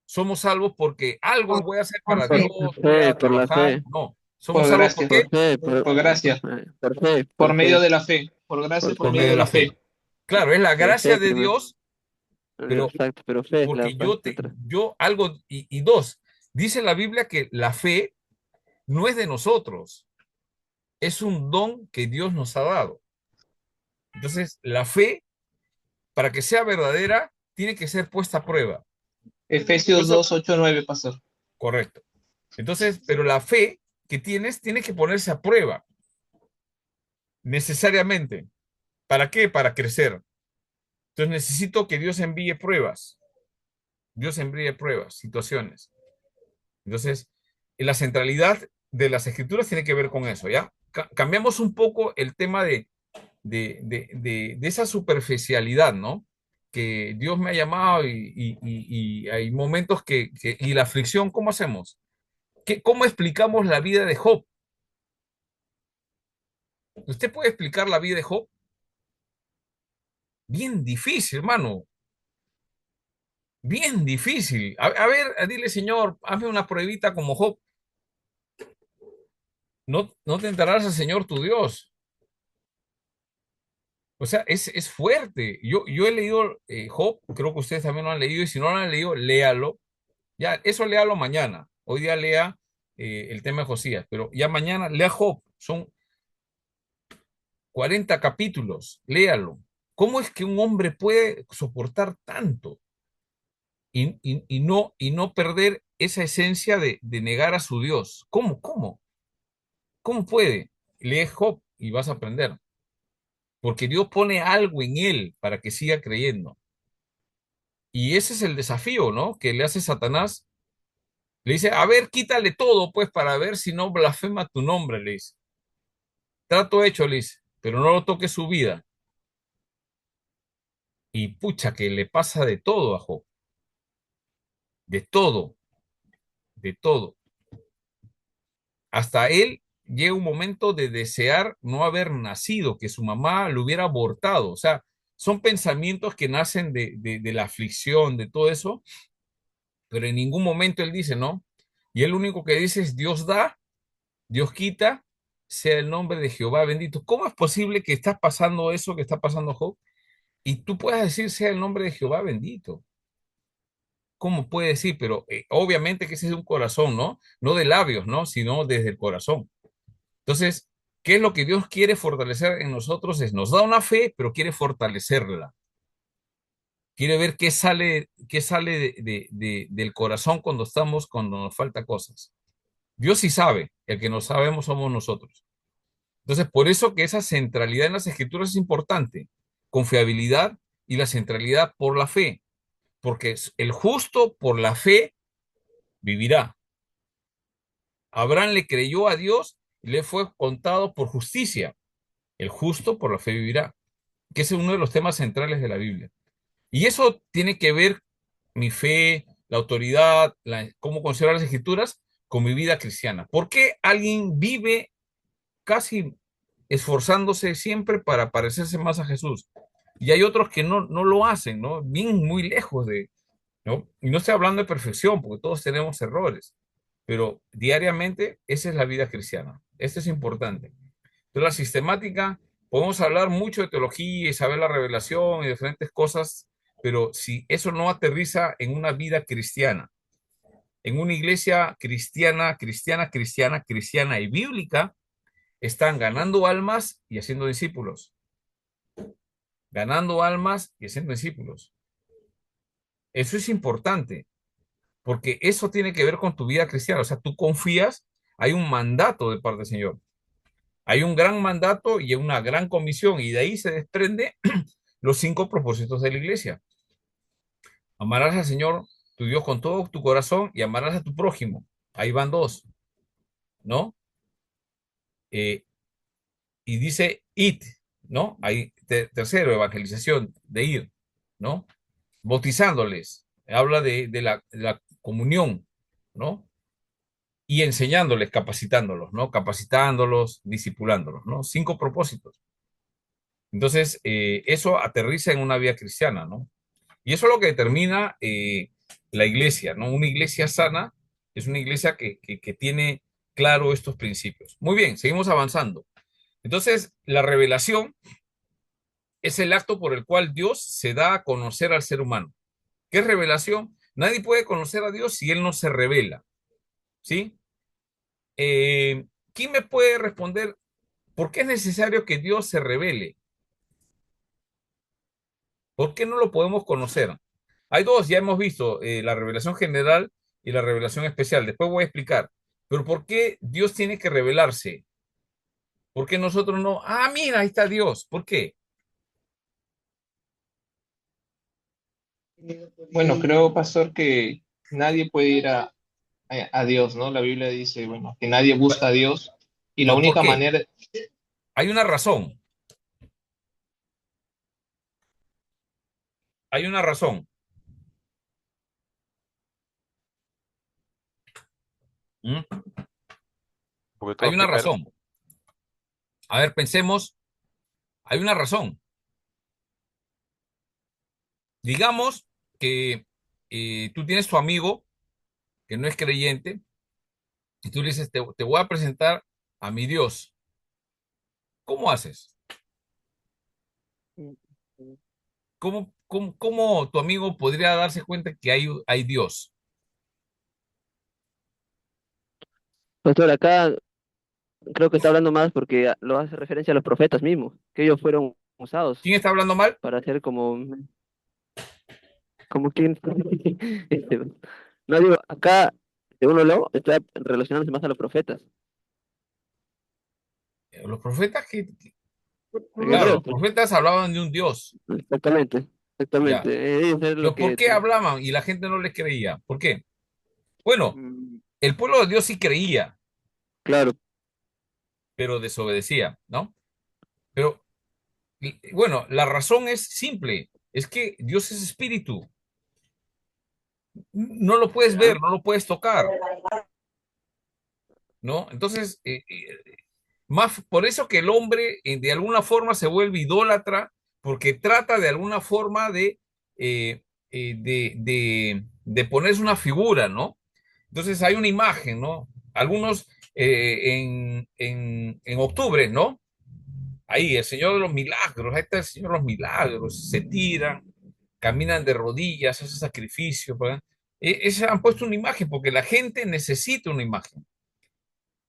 ¿Somos salvos porque algo voy a hacer para Dios, voy a
Por la
trabajar?
fe,
No. ¿Somos
Por
salvos por
gracia,
qué?
por fe,
por gracia,
por fe,
por
por
medio
fe,
de la fe, por gracia,
por
por
Por
fe,
medio
medio
de
de la
la
fe.
fe.
Claro, es la
por
gracia
fe
de
primero.
Dios, pero
Exacto, pero fe es la
porque
parte atrás.
yo algo, y dos, dice la Biblia que la fe no es de nosotros, es un don que Dios nos ha dado. Entonces, la fe, para que sea verdadera, tiene que ser puesta a prueba. Por
Efesios
eso,
2, 8, 9, pastor.
correcto. Entonces, pero la fe que tienes tiene que ponerse a prueba, necesariamente. ¿Para qué? Para crecer. Entonces, necesito que Dios envíe pruebas. Dios envíe pruebas, situaciones. Entonces, la centralidad de las escrituras tiene que ver con eso, ¿ya? Cambiamos un poco el tema de esa superficialidad, ¿no? Que Dios me ha llamado y hay momentos y la aflicción, ¿cómo hacemos? ¿Cómo explicamos la vida de Job? ¿Usted puede explicar la vida de Job? Bien difícil, hermano. Bien difícil. A ver, dile, Señor, hazme una pruebita como Job. No tentarás al Señor tu Dios. O sea, es fuerte. Yo he leído Job, creo que ustedes también lo han leído, y si no lo han leído, léalo. Ya, eso léalo mañana. Hoy día lea el tema de Josías, pero ya mañana lea Job. Son 40 capítulos. Léalo. ¿Cómo es que un hombre puede soportar tanto y no perder esa esencia de negar a su Dios? ¿Cómo puede? Lee Job y vas a aprender. Porque Dios pone algo en él para que siga creyendo. Y ese es el desafío, ¿no? Que le hace Satanás. Le dice, a ver, quítale todo, pues, para ver si no blasfema tu nombre, le dice. Trato hecho, le dice, pero no lo toque su vida. Y pucha, que le pasa de todo a Job. De todo, de todo. Hasta él llega un momento de desear no haber nacido, que su mamá lo hubiera abortado. O sea, son pensamientos que nacen de la aflicción, de todo eso, pero en ningún momento él dice, ¿no? Y él lo único que dice es, Dios da, Dios quita, sea el nombre de Jehová bendito. ¿Cómo es posible que está pasando eso que está pasando Job? Y tú puedes decir, sea el nombre de Jehová bendito. ¿Cómo puede decir? Pero obviamente que ese es un corazón, ¿no? No de labios, ¿no? Sino desde el corazón. Entonces, ¿qué es lo que Dios quiere fortalecer en nosotros? Nos da una fe, pero quiere fortalecerla. Quiere ver qué sale del corazón cuando nos falta cosas. Dios sí sabe, el que no sabemos somos nosotros. Entonces, por eso que esa centralidad en las escrituras es importante, confiabilidad y la centralidad por la fe, porque el justo por la fe vivirá. Abraham le creyó a Dios y le fue contado por justicia. El justo por la fe vivirá, que es uno de los temas centrales de la Biblia. Y eso tiene que ver mi fe, la autoridad, cómo conservar las escrituras con mi vida cristiana. ¿Por qué alguien vive casi esforzándose siempre para parecerse más a Jesús? Y hay otros que no lo hacen, ¿no? Bien muy lejos ¿no? Y no estoy hablando de perfección, porque todos tenemos errores, pero diariamente esa es la vida cristiana. Esto es importante. Entonces, la sistemática, podemos hablar mucho de teología y saber la revelación y diferentes cosas, pero si eso no aterriza en una vida cristiana, en una iglesia cristiana y bíblica, están ganando almas y haciendo discípulos. Ganando almas y haciendo discípulos. Eso es importante, porque eso tiene que ver con tu vida cristiana. O sea, tú confías, hay un mandato de parte del Señor. Hay un gran mandato y una gran comisión, y de ahí se desprende los 5 propósitos de la iglesia. Amarás al Señor tu Dios con todo tu corazón y amarás a tu prójimo. Ahí van 2, ¿no? Y dice id, ¿no? Ahí, tercero, evangelización, de ir, ¿no? Bautizándoles, habla de la comunión, ¿no? Y enseñándoles, capacitándolos, ¿no? Capacitándolos, discipulándolos, ¿no? 5 propósitos. Entonces, eso aterriza en una vida cristiana, ¿no? Y eso es lo que determina la iglesia, ¿no? Una iglesia sana es una iglesia que tiene claro estos principios. Muy bien, seguimos avanzando. Entonces, la revelación es el acto por el cual Dios se da a conocer al ser humano. ¿Qué es revelación? Nadie puede conocer a Dios si Él no se revela, ¿sí? ¿Quién me puede responder por qué es necesario que Dios se revele? ¿Por qué no lo podemos conocer? Hay 2, ya hemos visto, la revelación general y la revelación especial. Después voy a explicar. Pero ¿por qué Dios tiene que revelarse? ¿Por qué nosotros no? Ah, mira, ahí está Dios. ¿Por qué?
Bueno, creo, pastor, que nadie puede ir a Dios, ¿no? La Biblia dice, bueno, que nadie busca a Dios y la
No, ¿por
única
qué?
manera,
Hay una razón. Hay una razón. ¿Mm?
Porque
Hay
todo
una
primero.
razón. A ver, pensemos. Hay una razón. Digamos que tú tienes tu amigo que no es creyente y tú le dices, te voy a presentar a mi Dios. ¿Cómo haces? ¿Cómo tu amigo podría darse cuenta que hay Dios?
Pastor, acá creo que está hablando más porque lo hace referencia a los profetas mismos, que ellos fueron usados
¿Quién está hablando mal?
para hacer como quien, este, no digo, acá, según lo leo, está relacionándose más a los profetas.
Los profetas
En
claro,
hebreo,
los
pues.
profetas hablaban de un Dios.
Exactamente,
Ya.
exactamente. Ellos es lo
¿Pero por
que,
qué hablaban y la gente no les creía? ¿Por qué? Bueno, el pueblo de Dios sí creía,
claro,
pero desobedecía, ¿no? Pero bueno, la razón es simple, es que Dios es espíritu. No lo puedes ver, no lo puedes tocar, ¿no? Entonces, más por eso que el hombre de alguna forma se vuelve idólatra, porque trata de alguna forma de ponerse una figura, ¿no? Entonces hay una imagen, ¿no? Algunos en octubre, ¿no? Ahí, el Señor de los milagros, ahí está el Señor de los milagros, se tiran, caminan de rodillas, hacen sacrificio. Han puesto una imagen porque la gente necesita una imagen.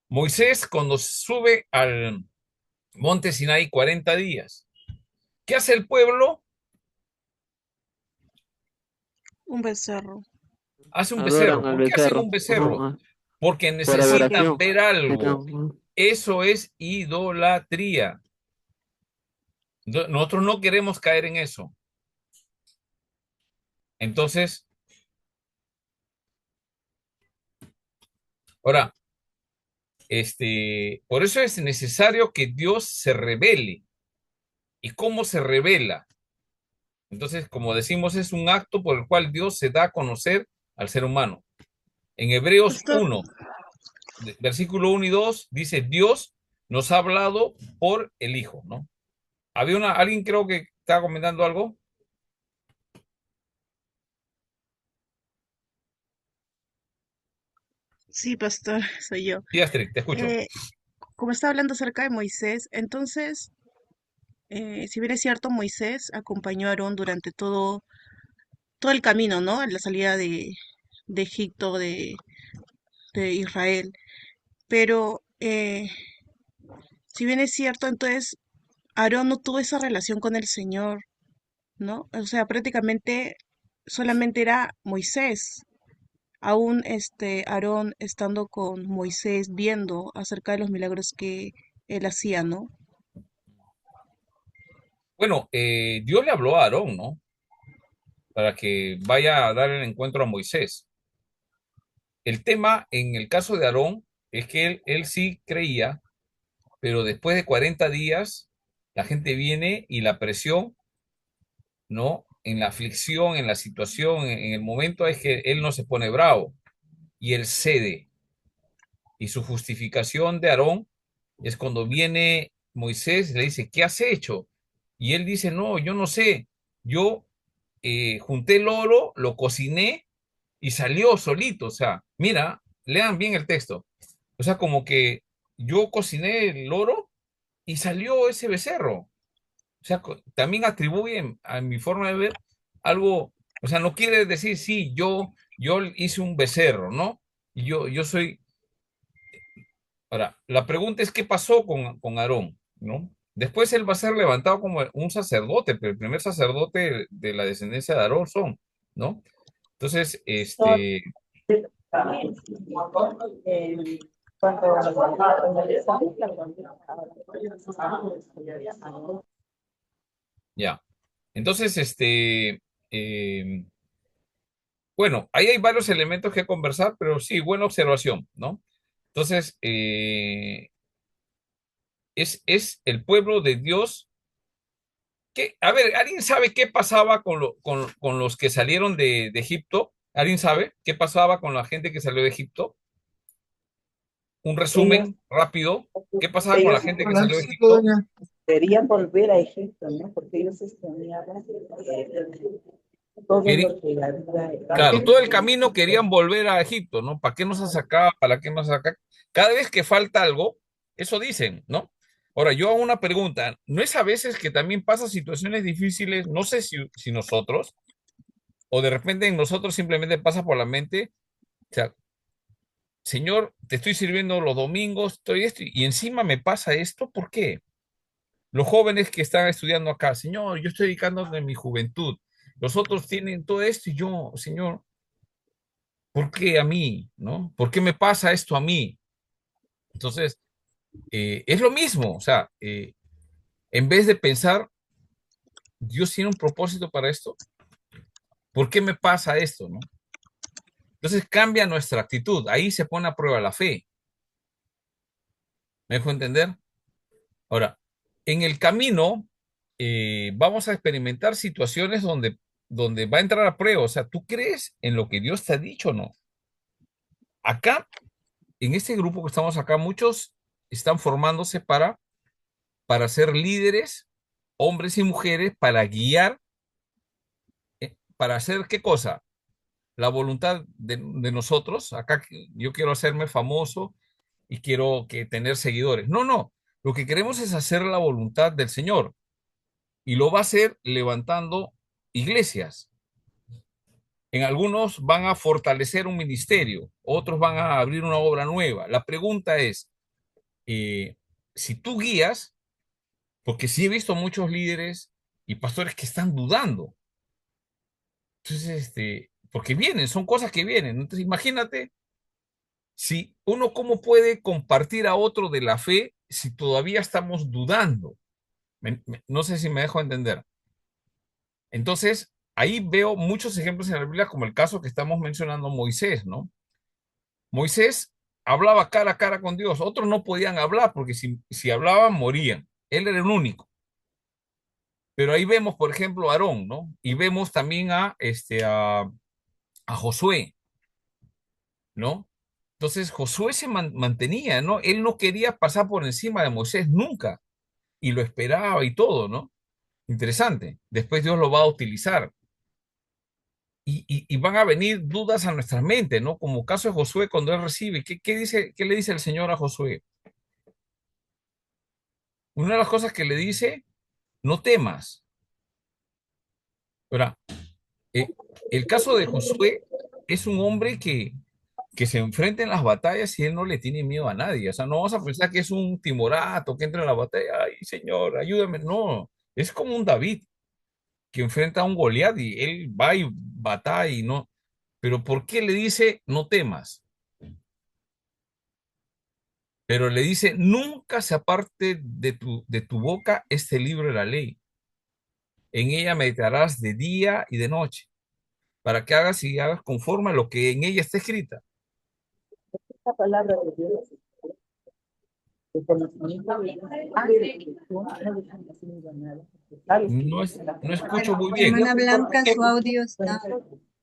Moisés, cuando sube al monte Sinaí 40 días, ¿qué hace el pueblo?
Un becerro.
Hace un becerro.
Adoran al
¿Por qué hacen un
becerro.
becerro?
Ajá,
Porque
por
necesitan
adoración.
ver algo.
Necesitan-
Eso es idolatría. Nosotros no queremos caer en eso. Entonces, ahora, por eso es necesario que Dios se revele. ¿Y cómo se revela? Entonces, como decimos, es un acto por el cual Dios se da a conocer al ser humano. En Hebreos
Pastor,
1, versículo 1 y 2, dice, Dios nos ha hablado por el Hijo, ¿no? Alguien creo que estaba comentando algo.
sí, pastor, soy yo.
Sí, Astrid, te escucho.
Eh, Como estaba hablando acerca de Moisés, entonces, si bien es cierto, Moisés acompañó a Aarón durante todo el camino, ¿no? En la salida de Egipto, de Israel. Pero, si bien es cierto, entonces Aarón no tuvo esa relación con el Señor, ¿no? O sea, prácticamente solamente era Moisés. Aún Aarón estando con Moisés viendo acerca de los milagros que él hacía, ¿no?
Bueno, Dios le habló a Aarón, ¿no? Para que vaya a dar el encuentro a Moisés. El tema en el caso de Aarón es que él sí creía, pero después de 40 días, la gente viene y la presión, ¿no? En la aflicción, en la situación, en el momento es que él no se pone bravo y él cede. Y su justificación de Aarón es cuando viene Moisés y le dice, ¿qué has hecho? Y él dice, no, yo no sé, yo junté el oro, lo cociné y salió solito. O sea, mira, lean bien el texto. O sea, como que yo cociné el oro y salió ese becerro. O sea, también atribuyen a mi forma de ver algo, o sea, no quiere decir, sí, yo hice un becerro, ¿no? Y yo soy. Ahora, la pregunta es, ¿qué pasó con Aarón? ¿No? Después él va a ser levantado como un sacerdote, pero el primer sacerdote de la descendencia de Aarón son, ¿no? Entonces, ya. Entonces, bueno, ahí hay varios elementos que conversar, pero sí, buena observación, ¿no? Entonces, es el pueblo de Dios que, a ver, ¿alguien sabe qué pasaba con los que salieron de Egipto? ¿Alguien sabe qué pasaba con la gente que salió de Egipto? Un
Ellos,
resumen rápido. ¿Qué pasaba con la
ellos
gente que
Hola,
salió de
sí,
Egipto?
doña.
querían volver a Egipto, ¿no? Porque ellos extrañaban todo
Queri-
lo que la vida
Claro, todo el camino querían volver a Egipto, ¿no? ¿Para qué nos ha sacado? ¿Para qué nos saca? Cada vez que falta algo, eso dicen, ¿no? Ahora, yo hago una pregunta. ¿No es a veces que también pasa situaciones difíciles? No sé si nosotros, o de repente en nosotros simplemente pasa por la mente, o sea, Señor, te estoy sirviendo los domingos, estoy esto, y encima me pasa esto, ¿por qué? Los jóvenes que están estudiando acá, Señor, yo estoy dedicándome mi juventud. Los otros tienen todo esto y yo, Señor, ¿por qué a mí? ¿No? ¿Por qué me pasa esto a mí? Entonces, es lo mismo, o sea, en vez de pensar, Dios tiene un propósito para esto, ¿por qué me pasa esto? ¿No? Entonces cambia nuestra actitud, ahí se pone a prueba la fe. ¿Me dejo entender? Ahora, en el camino vamos a experimentar situaciones donde va a entrar a prueba, o sea, ¿tú crees en lo que Dios te ha dicho o no? Acá, en este grupo que estamos acá, muchos están formándose para ser líderes, hombres y mujeres, para guiar, para hacer qué cosa, la voluntad de nosotros. Acá yo quiero hacerme famoso y quiero tener seguidores. No, no. Lo que queremos es hacer la voluntad del Señor y lo va a hacer levantando iglesias. En algunos van a fortalecer un ministerio, otros van a abrir una obra nueva. La pregunta es, si tú guías, porque sí he visto muchos líderes y pastores que están dudando. Entonces, porque vienen, son cosas que vienen. Entonces, imagínate si uno cómo puede compartir a otro de la fe si todavía estamos dudando. No sé si me dejo entender. Entonces, ahí veo muchos ejemplos en la Biblia, como el caso que estamos mencionando, Moisés, ¿no? Moisés hablaba cara a cara con Dios. Otros no podían hablar porque si hablaban, morían. Él era el único. Pero ahí vemos, por ejemplo, a Aarón, ¿no? Y vemos también a Josué, ¿no? Entonces Josué se mantenía, ¿no? Él no quería pasar por encima de Moisés nunca y lo esperaba y todo, ¿no? Interesante. Después Dios lo va a utilizar. Y van a venir dudas a nuestra mente, ¿no? Como caso de Josué cuando él recibe. ¿Qué le dice el Señor a Josué? Una de las cosas que le dice, no temas. Ahora, eh, el caso de Josué es un hombre que se enfrenta en las batallas y él no le tiene miedo a nadie. O sea, no vas a pensar que es un timorato que entra en la batalla, ay, Señor, ayúdame. No, es como un David que enfrenta a un Goliat y él va y batalla y no. Pero ¿por qué le dice no temas? Pero le dice, nunca se aparte de tu boca este libro de la ley. En ella meditarás de día y de noche, para que hagas y hagas conforme a lo que en ella está escrita.
Esta palabra de Dios, de conocimiento de
No escucho muy bien.
Hermana Blanca, su audio está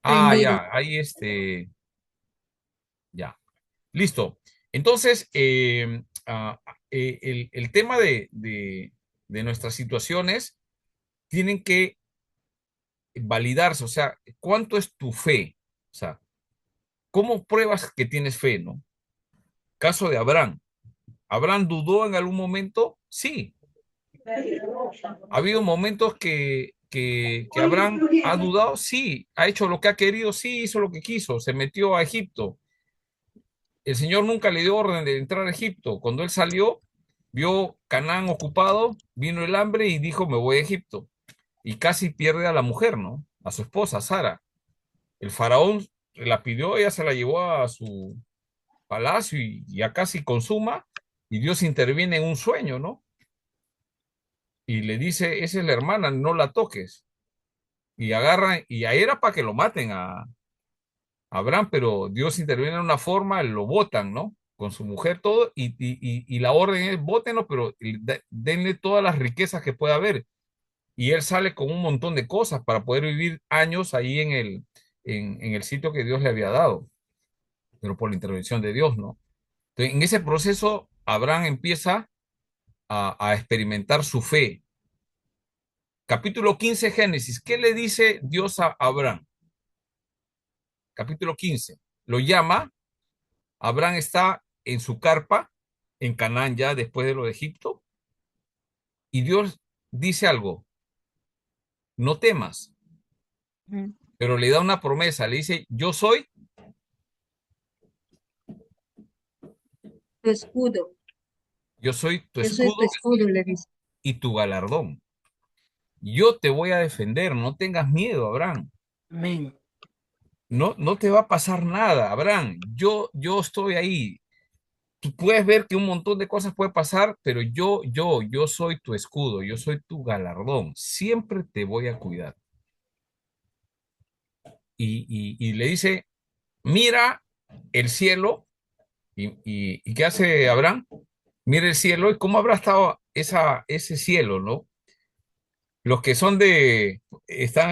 Ah,
prendido.
ya, ahí ya. Listo. Entonces, el tema de nuestras situaciones tienen que validarse, o sea, ¿cuánto es tu fe? O sea, ¿cómo pruebas que tienes fe, no? Caso de Abraham. ¿Abraham dudó en algún momento? Sí. ¿Ha habido momentos que Abraham ha dudado? Sí. ¿Ha hecho lo que ha querido? Sí, hizo lo que quiso. Se metió a Egipto. El Señor nunca le dio orden de entrar a Egipto. Cuando él salió, vio Canaán ocupado, vino el hambre y dijo, me voy a Egipto. Y casi pierde a la mujer, ¿no? A su esposa, Sara. El faraón la pidió, ella se la llevó a su palacio y ya casi consuma, y Dios interviene en un sueño, ¿no? Y le dice, esa es la hermana, no la toques. Y agarran, y ahí era para que lo maten a Abraham, pero Dios interviene de una forma, lo botan, ¿no? Con su mujer, todo, y la orden es, bótenlo, pero denle todas las riquezas que pueda haber. Y él sale con un montón de cosas para poder vivir años ahí en el sitio que Dios le había dado, pero por la intervención de Dios, ¿no? Entonces, en ese proceso, Abraham empieza a experimentar su fe. Capítulo 15, Génesis. ¿Qué le dice Dios a Abraham? Capítulo 15. Lo llama. Abraham está en su carpa, en Canaán ya después de lo de Egipto. Y Dios dice algo. No temas. Pero le da una promesa. Le dice, yo soy
Tu escudo.
yo soy tu
Yo soy tu
escudo
escudo, le dice.
y tu galardón. Yo te voy a defender. No tengas miedo, Abraham.
Amén.
No, no te va a pasar nada, Abraham. Yo estoy ahí. Tú puedes ver que un montón de cosas puede pasar, pero yo soy tu escudo, yo soy tu galardón. Siempre te voy a cuidar. Y le dice, mira el cielo. ¿Y qué hace Abraham? Mira el cielo y cómo habrá estado ese cielo, ¿no? Los que están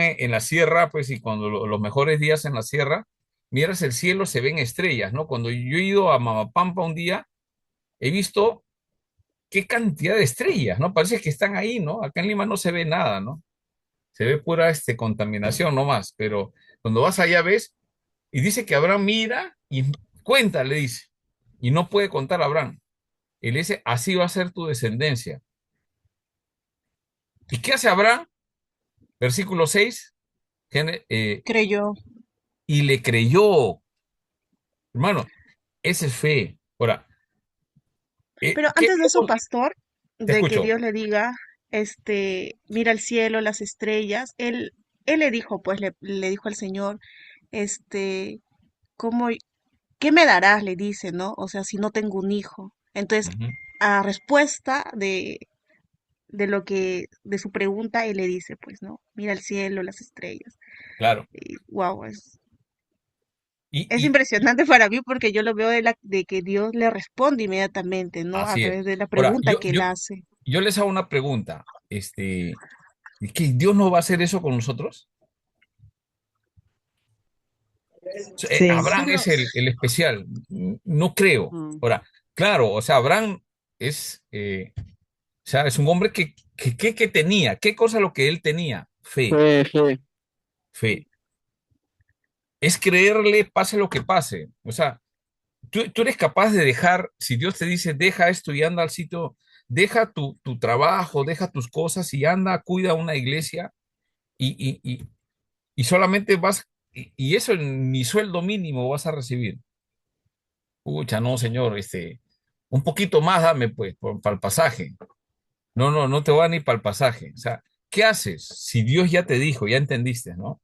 en la sierra, pues, y cuando los mejores días en la sierra, miras el cielo, se ven estrellas, ¿no? Cuando yo he ido a Mamapampa un día, he visto qué cantidad de estrellas, ¿no? Parece que están ahí, ¿no? Acá en Lima no se ve nada, ¿no? Se ve pura contaminación nomás, pero cuando vas allá ves, y dice que Abraham mira y cuenta, le dice, y no puede contar a Abraham. Él dice, así va a ser tu descendencia. ¿Y qué hace Abraham? Versículo 6,
Creyó.
y le creyó. Hermano, esa es fe. Ahora,
Pero
¿qué?
antes de eso, pastor,
Te
de que
escucho.
Dios le diga, mira el cielo, las estrellas, él le dijo, pues le dijo al Señor, este, ¿cómo, qué me darás? Le dice, ¿no? O sea, si no tengo un hijo. Entonces,
Ujú.
a respuesta de lo que, de su pregunta, él le dice, pues, ¿no? Mira el cielo, las estrellas.
Claro.
Y wow,
Y,
es
y
impresionante para mí porque yo lo veo de que Dios le responde inmediatamente, ¿no? A
así es.
través de la
Ahora,
pregunta que él hace.
yo les hago una pregunta. ¿Y que Dios no va a hacer eso con nosotros?
Sí.
Abraham
Pero,
es el especial. No creo.
Mm.
Ahora, claro, o sea, Abraham o sea, es un hombre que tenía. ¿Qué cosa lo que él tenía? Fe,
Fe.
fe. Es creerle pase lo que pase. O sea, tú eres capaz de dejar, si Dios te dice, deja esto y anda al sitio, deja tu trabajo, deja tus cosas y anda, cuida una iglesia y solamente y eso ni sueldo mínimo vas a recibir. Pucha, no, señor, un poquito más dame, pues, para el pasaje. No, no, no te va ni para el pasaje. O sea, ¿qué haces si Dios ya te dijo, ya entendiste, ¿no?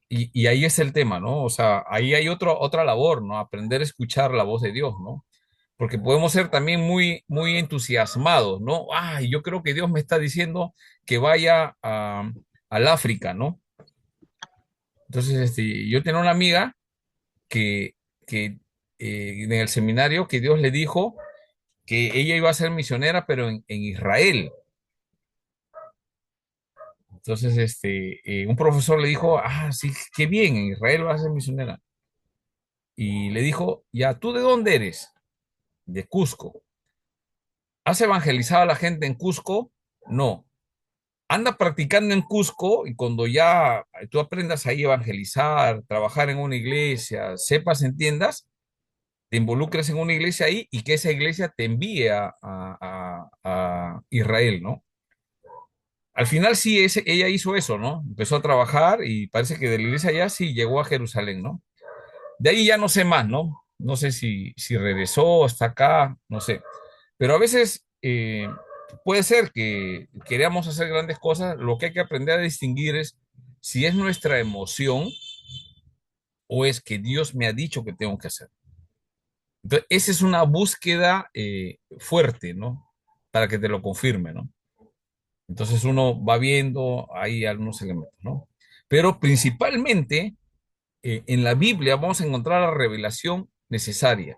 Y ahí es el tema, ¿no? O sea, ahí hay otra labor, ¿no? Aprender a escuchar la voz de Dios, ¿no? Porque podemos ser también muy entusiasmados, ¿no? Ay, yo creo que Dios me está diciendo que vaya al África, ¿no? Entonces, yo tenía una amiga que, que en el seminario que Dios le dijo que ella iba a ser misionera, pero en Israel. Entonces, un profesor le dijo, sí, qué bien, en Israel vas a ser misionera. Y le dijo, ya, ¿tú de dónde eres? De Cusco. ¿Has evangelizado a la gente en Cusco? No. Anda practicando en Cusco y cuando ya tú aprendas ahí a evangelizar, trabajar en una iglesia, sepas, entiendas, te involucres en una iglesia ahí y que esa iglesia te envíe a Israel, ¿no? Al final sí, ella hizo eso, ¿no? Empezó a trabajar y parece que de la iglesia ya sí llegó a Jerusalén, ¿no? De ahí ya no sé más, ¿no? No sé si regresó, está acá, no sé. Pero a veces puede ser que queramos hacer grandes cosas. Lo que hay que aprender a distinguir es si es nuestra emoción o es que Dios me ha dicho que tengo que hacer. Entonces, esa es una búsqueda fuerte, ¿no? Para que te lo confirme, ¿no? Entonces uno va viendo ahí algunos elementos, ¿no? Pero principalmente en la Biblia vamos a encontrar la revelación necesaria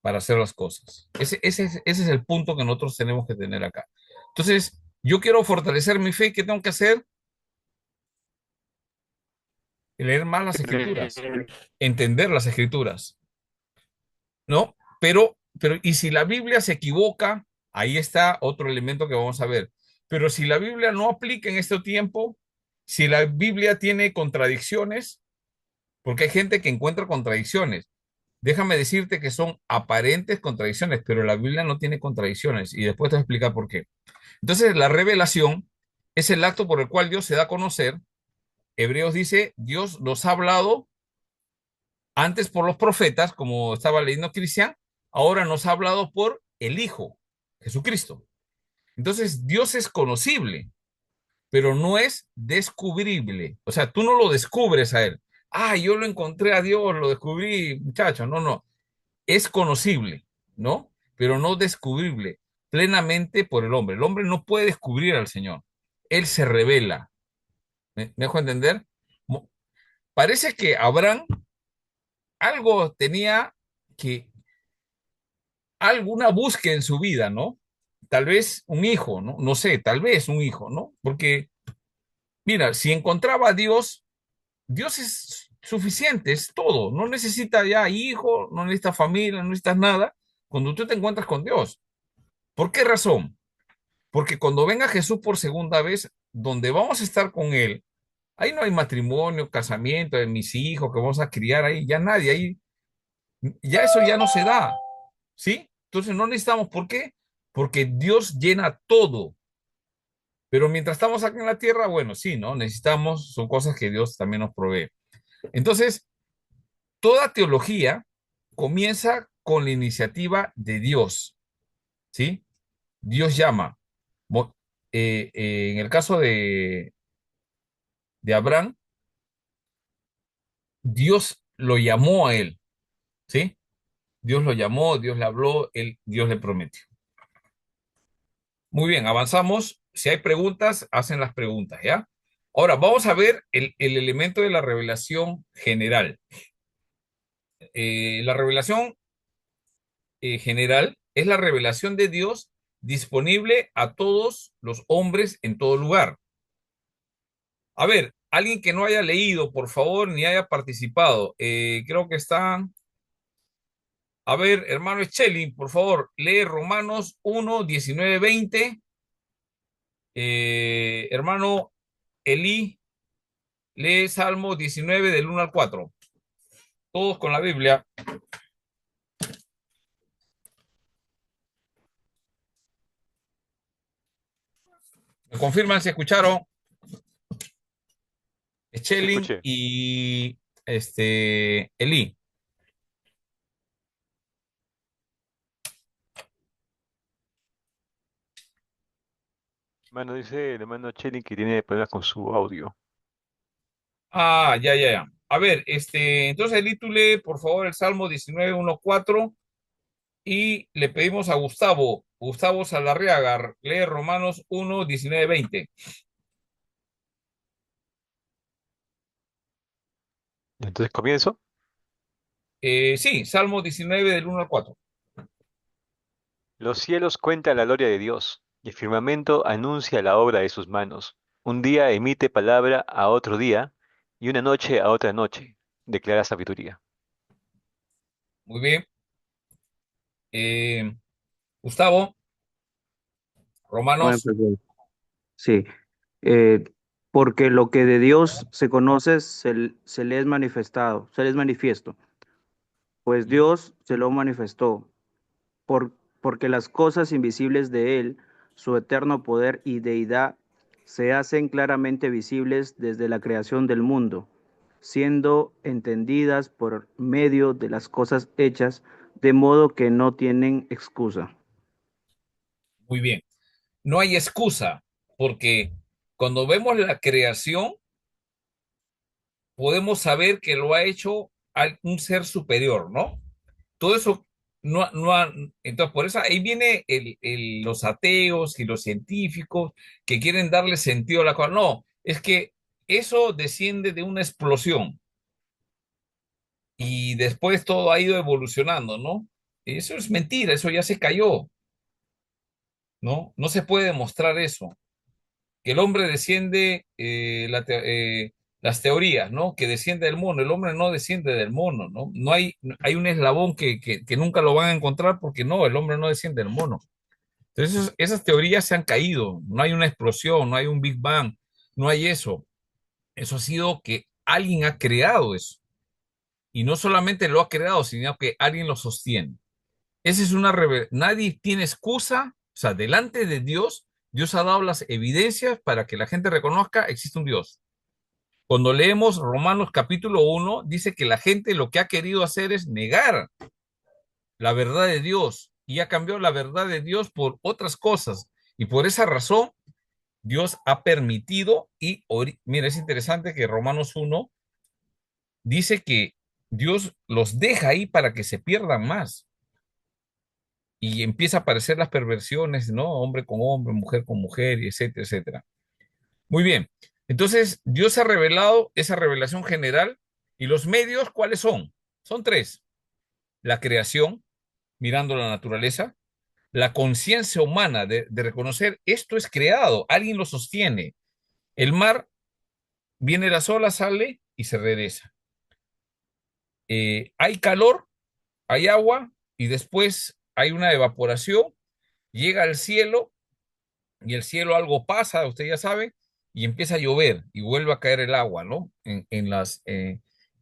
para hacer las cosas. Ese es el punto que nosotros tenemos que tener acá. Entonces, yo quiero fortalecer mi fe. ¿Qué tengo que hacer? Leer más las escrituras, entender las escrituras, ¿no? Y si la Biblia se equivoca, ahí está otro elemento que vamos a ver. Pero si la Biblia no aplica en este tiempo, si la Biblia tiene contradicciones, porque hay gente que encuentra contradicciones, déjame decirte que son aparentes contradicciones, pero la Biblia no tiene contradicciones y después te voy a explicar por qué. Entonces, la revelación es el acto por el cual Dios se da a conocer. Hebreos dice, Dios nos ha hablado antes por los profetas, como estaba leyendo Cristian, ahora nos ha hablado por el Hijo, Jesucristo. Entonces, Dios es conocible, pero no es descubrible. O sea, tú no lo descubres a Él. Yo lo encontré a Dios, lo descubrí, muchacho. No, no. Es conocible, ¿no? Pero no descubrible plenamente por el hombre. El hombre no puede descubrir al Señor. Él se revela. ¿Me dejo entender? Parece que Abraham algo tenía que, alguna búsqueda en su vida, ¿no? Tal vez un hijo, ¿no? No sé, tal vez un hijo, ¿no? Porque, mira, si encontraba a Dios, Dios es suficiente, es todo. No necesita ya hijo, no necesita familia, no necesitas nada cuando tú te encuentras con Dios. ¿Por qué razón? Porque cuando venga Jesús por segunda vez, donde vamos a estar con Él, ahí no hay matrimonio, casamiento de mis hijos que vamos a criar ahí, ya nadie, ahí, ya eso ya no se da, ¿sí? Entonces no necesitamos, ¿por qué? Porque Dios llena todo. Pero mientras estamos aquí en la tierra, bueno, sí, ¿no? Necesitamos, son cosas que Dios también nos provee. Entonces, toda teología comienza con la iniciativa de Dios, ¿sí? Dios llama. En el caso de Abraham, Dios lo llamó a él, ¿sí? Dios lo llamó, Dios le habló, Dios le prometió. Muy bien, avanzamos. Si hay preguntas, hacen las preguntas, ¿ya? Ahora, vamos a ver el elemento de la revelación general. La revelación general es la revelación de Dios disponible a todos los hombres en todo lugar. A ver, alguien que no haya leído, por favor, ni haya participado. Creo que está. A ver, hermano Schelling, por favor, lee Romanos 1, 19, 20. Hermano Elí, lee Salmo 19 del 1 al 4. Todos con la Biblia. ¿Me confirman si escucharon? Schelling
Escuché.
y Elí.
Mano, dice el hermano Chelly que tiene problemas con su audio.
Ah, ya, ya, ya. A ver, entonces Elí, tú lee, por favor, el Salmo 19, 1, 4 y le pedimos a Gustavo Salarriaga, lee Romanos 1, 19, 20.
Entonces comienzo.
Sí, Salmo 19 del 1 al 4.
Los cielos cuentan la gloria de Dios, y el firmamento anuncia la obra de sus manos. Un día emite palabra a otro día, y una noche a otra noche, declara sabiduría.
Muy bien. Gustavo,
Bueno,
Romanos.
pues, sí, eh, porque lo que de Dios se conoce se le es manifestado, se le es manifiesto, pues Dios se lo manifestó, porque las cosas invisibles de Él, su eterno poder y deidad, se hacen claramente visibles desde la creación del mundo, siendo entendidas por medio de las cosas hechas, de modo que no tienen excusa.
Muy bien. No hay excusa, porque cuando vemos la creación, podemos saber que lo ha hecho un ser superior, ¿no? Todo eso entonces por eso ahí viene los ateos y los científicos que quieren darle sentido a la cosa. No, es que eso desciende de una explosión y después todo ha ido evolucionando, ¿no? Eso es mentira, eso ya se cayó, ¿no? No se puede demostrar eso. Que el hombre desciende, las teorías, ¿no? Que desciende del mono. El hombre no desciende del mono, ¿no? Hay un eslabón que nunca lo van a encontrar porque no, el hombre no desciende del mono. Entonces, esas teorías se han caído. No hay una explosión, no hay un Big Bang, no hay eso. Eso ha sido que alguien ha creado eso. Y no solamente lo ha creado, sino que alguien lo sostiene. Esa es nadie tiene excusa, o sea, delante de Dios, Dios ha dado las evidencias para que la gente reconozca existe un Dios. Cuando leemos Romanos capítulo 1, dice que la gente lo que ha querido hacer es negar la verdad de Dios y ha cambiado la verdad de Dios por otras cosas. Y por esa razón, Dios ha permitido mira, es interesante que Romanos 1 dice que Dios los deja ahí para que se pierdan más. Y empieza a aparecer las perversiones, ¿no? Hombre con hombre, mujer con mujer, y etcétera, etcétera. Muy bien. Entonces, Dios ha revelado esa revelación general y los medios, ¿cuáles son? Son tres. La creación, mirando la naturaleza, la conciencia humana de reconocer esto es creado, alguien lo sostiene. El mar, viene la ola, sale y se regresa. Hay calor, hay agua y después hay una evaporación, llega al cielo y el cielo algo pasa, usted ya sabe, y empieza a llover y vuelve a caer el agua, ¿no?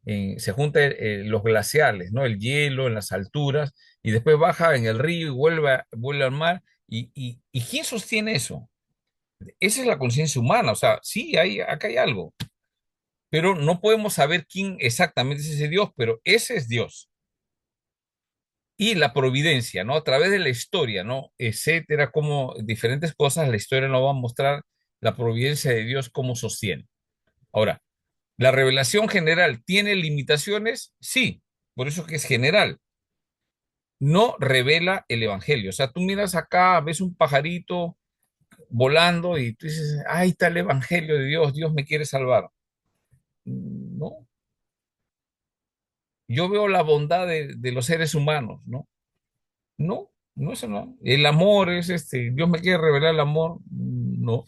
se junta los glaciales, ¿no? El hielo en las alturas y después baja en el río y vuelve al mar. ¿Y quién sostiene eso? Esa es la conciencia humana, o sea, sí, acá hay algo, pero no podemos saber quién exactamente es ese Dios, pero ese es Dios. Y la providencia, ¿no? A través de la historia, ¿no? Etcétera, como diferentes cosas, la historia nos va a mostrar la providencia de Dios cómo sostiene. Ahora, ¿la revelación general tiene limitaciones? Sí, por eso que es general. No revela el evangelio. O sea, tú miras acá, ves un pajarito volando y tú dices, ahí está el evangelio de Dios, Dios me quiere salvar. No, yo veo la bondad de los seres humanos, ¿no? No, no, eso no. El amor es Dios me quiere revelar el amor. No.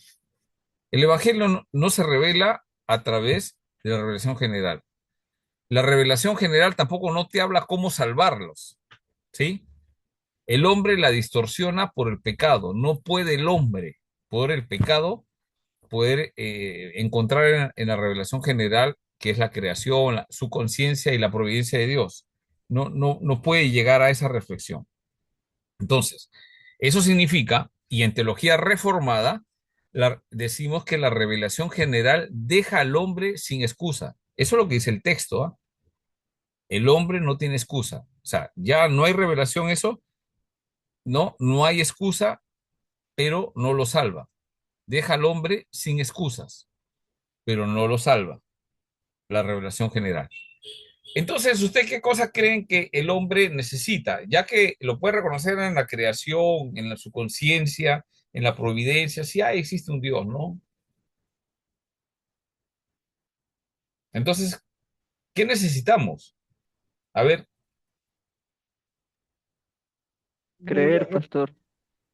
El evangelio no se revela a través de la revelación general. La revelación general tampoco no te habla cómo salvarlos, ¿sí? El hombre la distorsiona por el pecado. No puede el hombre, por el pecado, poder encontrar en la revelación general, que es la creación, su conciencia y la providencia de Dios. No puede llegar a esa reflexión. Entonces, eso significa, y en teología reformada, decimos que la revelación general deja al hombre sin excusa. Eso es lo que dice el texto, ¿ah? El hombre no tiene excusa. O sea, ya no hay revelación, eso, no hay excusa, pero no lo salva. Deja al hombre sin excusas, pero no lo salva. La revelación general. Entonces, ¿usted qué cosas creen que el hombre necesita? Ya que lo puede reconocer en la creación, en su conciencia, en la providencia, sí existe un Dios, ¿no? Entonces, ¿qué necesitamos? A ver,
Creer, pastor.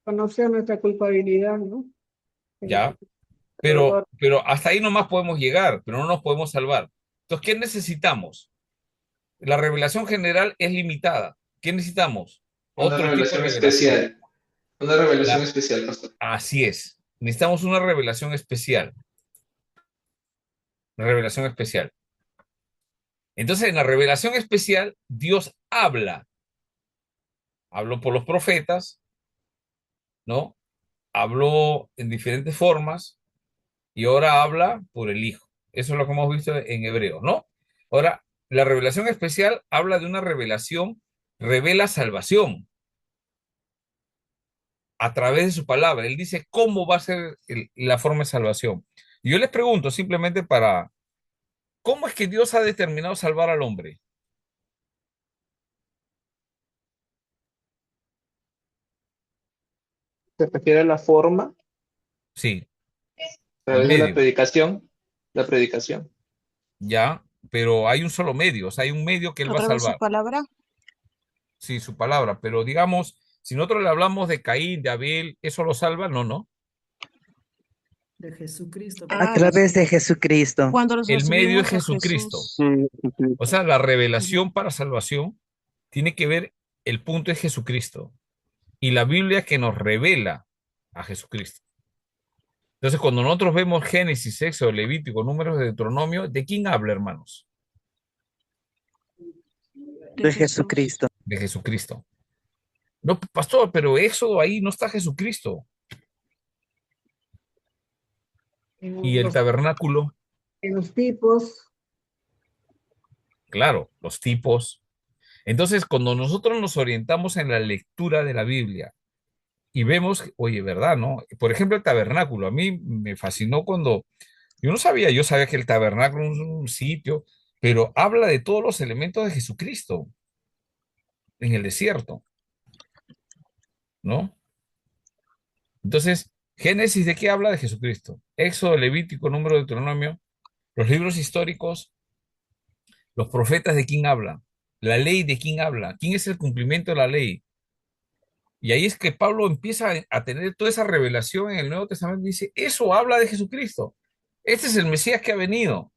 Conocer nuestra culpabilidad, ¿no?
ya,
Error.
pero hasta ahí nomás podemos llegar, pero no nos podemos salvar. Entonces, ¿qué necesitamos? La revelación general es limitada. ¿Qué necesitamos?
Una
Otro tipo de
revelación
revelación.
especial. Una revelación
La-
especial, pastor.
Así es. Necesitamos una revelación especial. Una revelación especial. Entonces, en la revelación especial, Dios habla. Habló por los profetas, ¿no? Habló en diferentes formas y ahora habla por el Hijo. Eso es lo que hemos visto en Hebreos, ¿no? Ahora, la revelación especial habla de una revelación, revela salvación a través de su palabra. Él dice cómo va a ser la forma de salvación. Y yo les pregunto simplemente ¿cómo es que Dios ha determinado salvar al hombre?
Se refiere a la forma, a
Sí, el
través de la
medio.
predicación. La predicación.
Ya, pero hay un solo medio, o sea, hay un medio que él
A
va a
través de su
salvar.
palabra.
Sí, su palabra, pero digamos, si nosotros le hablamos de Caín, de Abel, ¿eso lo salva? No, no.
De Jesucristo.
A través de Jesucristo.
Cuando los
El medio es
recibimos a
Jesucristo.
Jesús.
O sea, la revelación para salvación tiene que ver, el punto es Jesucristo. Y la Biblia que nos revela a Jesucristo. Entonces, cuando nosotros vemos Génesis, Éxodo, Levítico, Números de Deuteronomio, ¿de quién habla, hermanos?
De Jesucristo.
De Jesucristo. No, pastor, pero Éxodo ahí no está Jesucristo. Y el tabernáculo,
En los tipos.
claro, los tipos. Entonces, cuando nosotros nos orientamos en la lectura de la Biblia y vemos, oye, ¿verdad, no? Por ejemplo, el tabernáculo. A mí me fascinó cuando yo sabía que el tabernáculo es un sitio, pero habla de todos los elementos de Jesucristo en el desierto, ¿no? Entonces, Génesis, ¿de qué habla? De Jesucristo. Éxodo, Levítico, Número de Deuteronomio, los libros históricos, los profetas, ¿de quién habla? La ley, ¿de quién habla? ¿Quién es el cumplimiento de la ley? Y ahí es que Pablo empieza a tener toda esa revelación en el Nuevo Testamento y dice, eso habla de Jesucristo. Este es el Mesías que ha venido.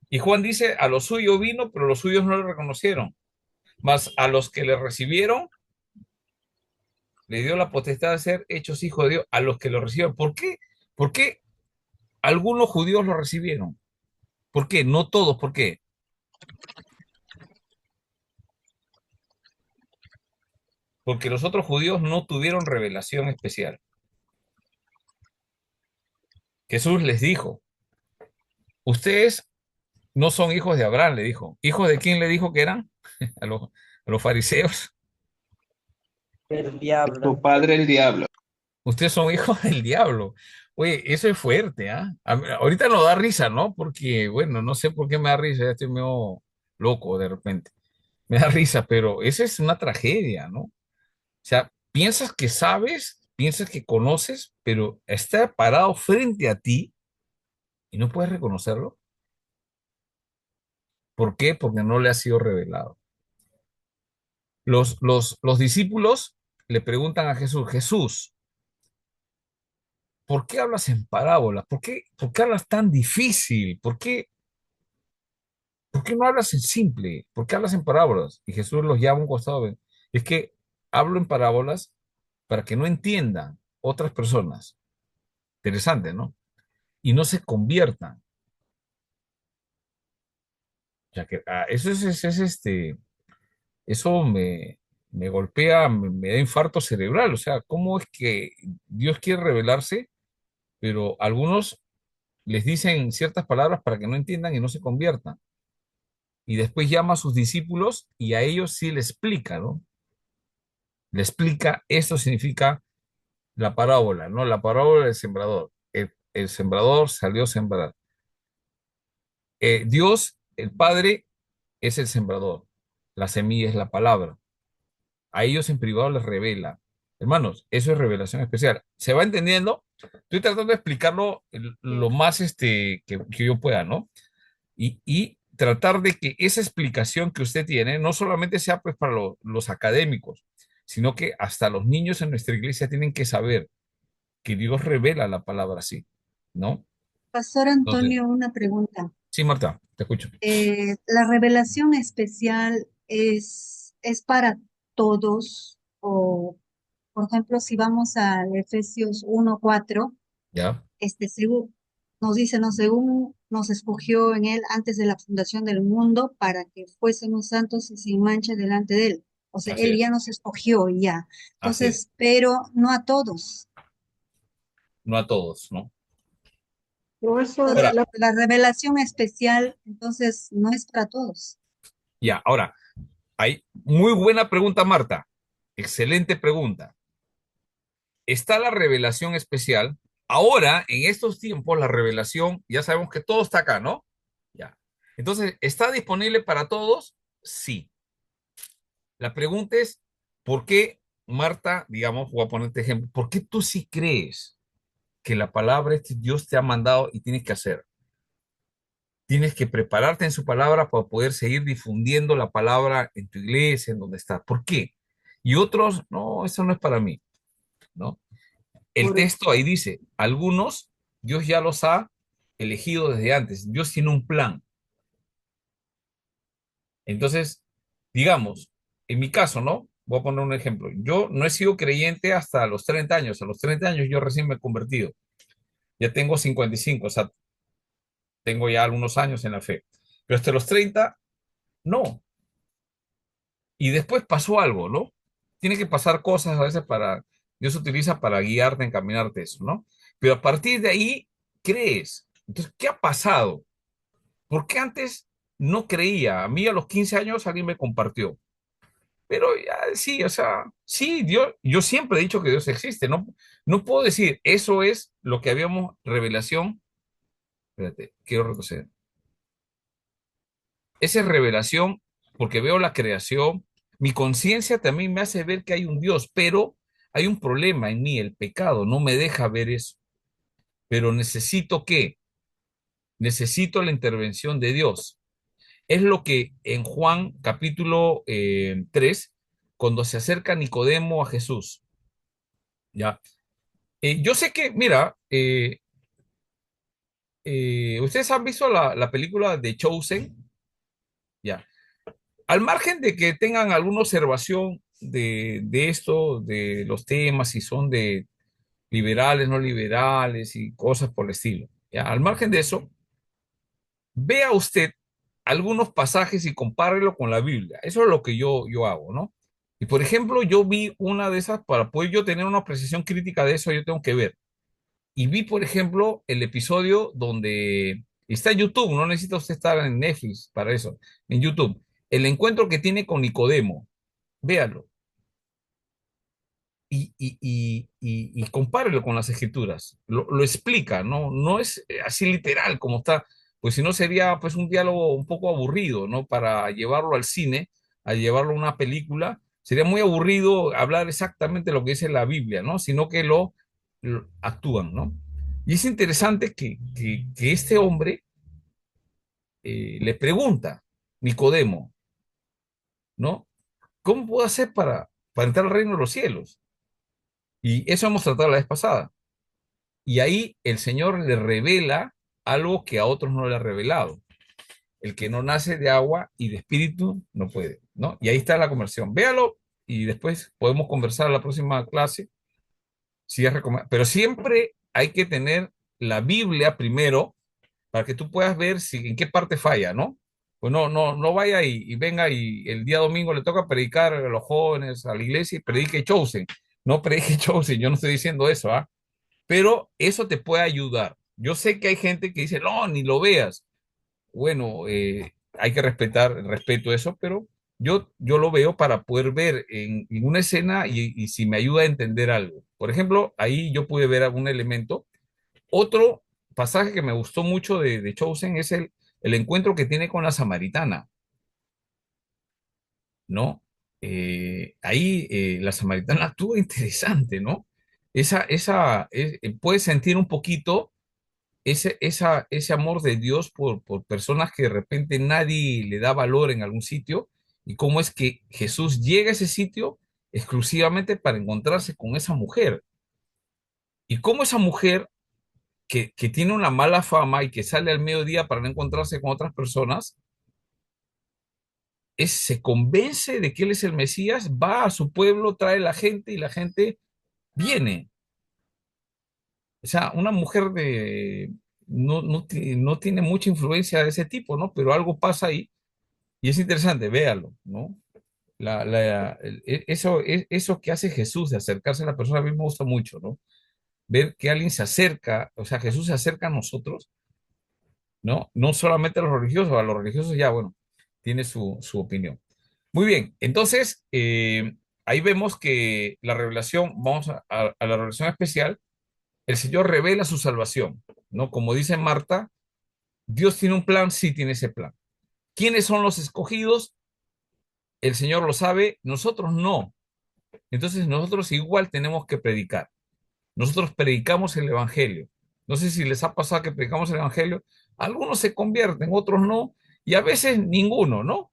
Y Juan dice, a los suyos vino, pero los suyos no le reconocieron. Mas a los que le recibieron, le dio la potestad de ser hechos hijos de Dios, a los que lo recibieron. ¿Por qué? ¿Por qué algunos judíos lo recibieron? ¿Por qué? No todos. ¿Por qué? Porque los otros judíos no tuvieron revelación especial. Jesús les dijo, ustedes no son hijos de Abraham, le dijo. ¿Hijos de quién le dijo que eran? A los fariseos.
El diablo.
Tu padre el diablo.
Ustedes son hijos del diablo. Oye, eso es fuerte, ¿ah? Ahorita nos da risa, ¿no? Porque, bueno, no sé por qué me da risa, ya estoy medio loco de repente. Me da risa, pero esa es una tragedia, ¿no? O sea, piensas que sabes, piensas que conoces, pero está parado frente a ti y no puedes reconocerlo. ¿Por qué? Porque no le ha sido revelado. Los discípulos le preguntan a Jesús, Jesús, ¿por qué hablas en parábolas? ¿Por qué hablas tan difícil? ¿Por qué no hablas en simple? ¿Por qué hablas en parábolas? Y Jesús los llama a un costado. Es que hablo en parábolas para que no entiendan otras personas. Interesante, ¿no? Y no se conviertan. O sea que eso eso me golpea, me da infarto cerebral. O sea, ¿cómo es que Dios quiere revelarse, pero algunos les dicen ciertas palabras para que no entiendan y no se conviertan? Y después llama a sus discípulos y a ellos sí le explica, ¿no? Le explica, esto significa la parábola, ¿no? La parábola del sembrador. El sembrador salió a sembrar. Dios, el Padre, es el sembrador. La semilla es la palabra. A ellos en privado les revela. Hermanos, eso es revelación especial. ¿Se va entendiendo? Estoy tratando de explicarlo lo más que yo pueda, ¿no? Y tratar de que esa explicación que usted tiene no solamente sea pues para los académicos, sino que hasta los niños en nuestra iglesia tienen que saber que Dios revela la palabra así, ¿no?
Pastor
Entonces,
Antonio, una pregunta.
sí, Marta, te escucho.
¿La revelación especial es para todos? O, por ejemplo, si vamos a Efesios 1:4,
¿Ya?
según, nos dice, no, según nos escogió en él antes de la fundación del mundo para que fuésemos santos y sin mancha delante de él. O sea,
Así
él ya
es,
nos escogió ya.
así es.
Entonces, pero no a todos.
No a todos, ¿no?
Profesor,
Entonces,
Ahora,
la revelación especial, entonces, no es para todos.
ya, ahora, hay muy buena pregunta, Marta. Excelente pregunta. Está la revelación especial. Ahora, en estos tiempos, la revelación, ya sabemos que todo está acá, ¿no? Ya. Entonces, ¿está disponible para todos? Sí. La pregunta es, ¿por qué, Marta, digamos, voy a ponerte ejemplo, ¿por qué tú sí crees que la palabra Dios te ha mandado y tienes que hacer? Tienes que prepararte en su palabra para poder seguir difundiendo la palabra en tu iglesia, en donde está. ¿Por qué? Y otros, no, eso no es para mí, ¿no? El
por,
texto ahí dice, algunos Dios ya los ha elegido desde antes. Dios tiene un plan. Entonces, digamos, en mi caso, ¿no? Voy a poner un ejemplo. Yo no he sido creyente hasta los 30 años. A los 30 años yo recién me he convertido. Ya tengo 55, o sea, tengo ya algunos años en la fe. Pero hasta los 30 no. Y después pasó algo, ¿no? Tiene que pasar cosas a veces para, Dios utiliza para guiarte, encaminarte eso, ¿no? Pero a partir de ahí, crees. Entonces, ¿qué ha pasado? ¿Por qué antes no creía? A mí a los 15 años alguien me compartió. Pero ya, sí, o sea, sí, Dios, yo siempre he dicho que Dios existe, no, no puedo decir, eso es lo que habíamos, revelación, espérate, quiero reconocer, esa es revelación porque veo la creación, mi conciencia también me hace ver que hay un Dios, pero hay un problema en mí, el pecado, no me deja ver eso, pero necesito qué, necesito la intervención de Dios. Es lo que en Juan capítulo 3, cuando se acerca Nicodemo a Jesús, ¿ya? Yo sé que, mira, ustedes han visto la película de Chosen, ya. Al margen de que tengan alguna observación de esto, de los temas, si son de liberales, no liberales y cosas por el estilo, ya. Al margen de eso, vea usted algunos pasajes y compárelo con la Biblia. Eso es lo que yo hago, ¿no? Y por ejemplo, yo vi una de esas, para poder yo tener una apreciación crítica de eso, yo tengo que ver. Y vi, por ejemplo, el episodio donde está en YouTube, no necesita usted estar en Netflix para eso, en YouTube. El encuentro que tiene con Nicodemo, véalo y compárelo con las escrituras. Lo explica, ¿no? No es así literal como está, pues si no sería pues un diálogo un poco aburrido, ¿no? Para llevarlo al cine, a llevarlo a una película, sería muy aburrido hablar exactamente lo que dice la Biblia, ¿no? Sino que lo actúan, ¿no? Y es interesante que este hombre le pregunta, Nicodemo, ¿no? ¿Cómo puedo hacer para entrar al reino de los cielos? Y eso hemos tratado la vez pasada. Y ahí el Señor le revela algo que a otros no le ha revelado. El que no nace de agua y de espíritu no puede, ¿no? Y ahí está la conversión. Véalo y después podemos conversar en la próxima clase. Si es pero siempre hay que tener la Biblia primero para que tú puedas ver si, en qué parte falla, ¿no? Pues no vaya y venga y el día domingo le toca predicar a los jóvenes, a la iglesia y predique Chosen. No predique Chosen, yo no estoy diciendo eso, ¿ah? Pero eso te puede ayudar. Yo sé que hay gente que dice, no, ni lo veas. Bueno, hay que respeto eso, pero yo lo veo para poder ver en una escena y si me ayuda a entender algo. Por ejemplo, ahí yo pude ver algún elemento. Otro pasaje que me gustó mucho de Chosen es el encuentro que tiene con la samaritana, ¿no? Ahí la samaritana actúa interesante, ¿no? Puedes sentir un poquito ese amor de Dios por personas que de repente nadie le da valor en algún sitio y cómo es que Jesús llega a ese sitio exclusivamente para encontrarse con esa mujer. Y cómo esa mujer que tiene una mala fama y que sale al mediodía para no encontrarse con otras personas, se convence de que él es el Mesías, va a su pueblo, trae la gente y la gente viene. O sea, una mujer no tiene mucha influencia de ese tipo, ¿no? Pero algo pasa ahí y es interesante, véalo, ¿no? Eso que hace Jesús de acercarse a la persona, a mí me gusta mucho, ¿no? Ver que alguien se acerca, o sea, Jesús se acerca a nosotros, ¿no? No solamente a los religiosos ya, bueno, tiene su opinión. Muy bien, entonces, ahí vemos que la revelación, vamos a la revelación especial, el Señor revela su salvación, ¿no? Como dice Marta, Dios tiene un plan, sí tiene ese plan. ¿Quiénes son los escogidos? El Señor lo sabe, nosotros no. Entonces nosotros igual tenemos que predicar. Nosotros predicamos el Evangelio. No sé si les ha pasado que predicamos el Evangelio. Algunos se convierten, otros no, y a veces ninguno, ¿no?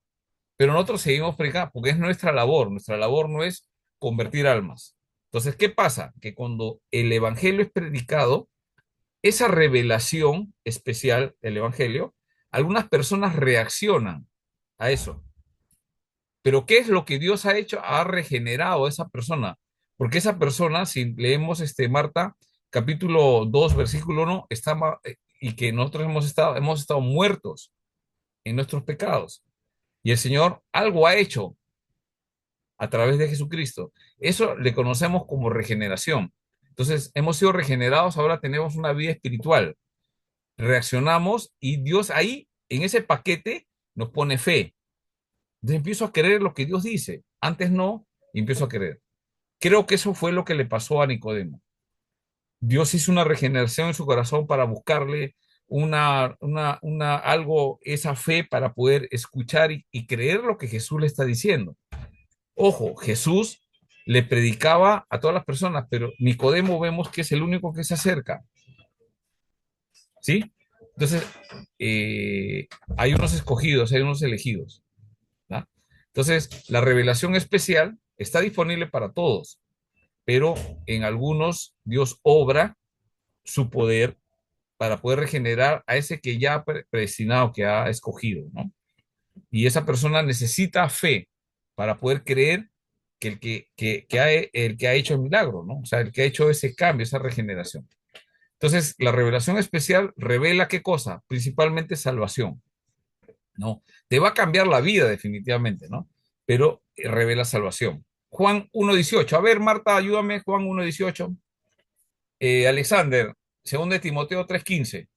Pero nosotros seguimos predicando porque es nuestra labor. Nuestra labor no es convertir almas. Entonces, ¿qué pasa? Que cuando el Evangelio es predicado, esa revelación especial del Evangelio, algunas personas reaccionan a eso. Pero ¿qué es lo que Dios ha hecho? Ha regenerado a esa persona. Porque esa persona, si leemos Marta, capítulo 2 versículo 1, y que nosotros hemos estado muertos en nuestros pecados. Y el Señor algo ha hecho a través de Jesucristo. Eso le conocemos como regeneración. Entonces, hemos sido regenerados, ahora tenemos una vida espiritual. Reaccionamos y Dios ahí, en ese paquete, nos pone fe. Entonces empiezo a creer lo que Dios dice. Antes no, y empiezo a creer. Creo que eso fue lo que le pasó a Nicodemo. Dios hizo una regeneración en su corazón para buscarle algo, esa fe para poder escuchar y creer lo que Jesús le está diciendo. Ojo, Jesús le predicaba a todas las personas, pero Nicodemo vemos que es el único que se acerca. ¿Sí? Entonces, hay unos escogidos, hay unos elegidos. ¿No? Entonces, la revelación especial está disponible para todos, pero en algunos Dios obra su poder para poder regenerar a ese que ya ha predestinado, que ha escogido, ¿no? Y esa persona necesita fe para poder creer que el que ha hecho el milagro, ¿no? O sea, el que ha hecho ese cambio, esa regeneración. Entonces, la revelación especial revela qué cosa? Principalmente salvación. ¿no? Te va a cambiar la vida definitivamente, ¿no? Pero revela salvación. Juan 1:18. A ver, Marta, ayúdame, Juan 1:18. Alexander, 2 de Timoteo 3:15.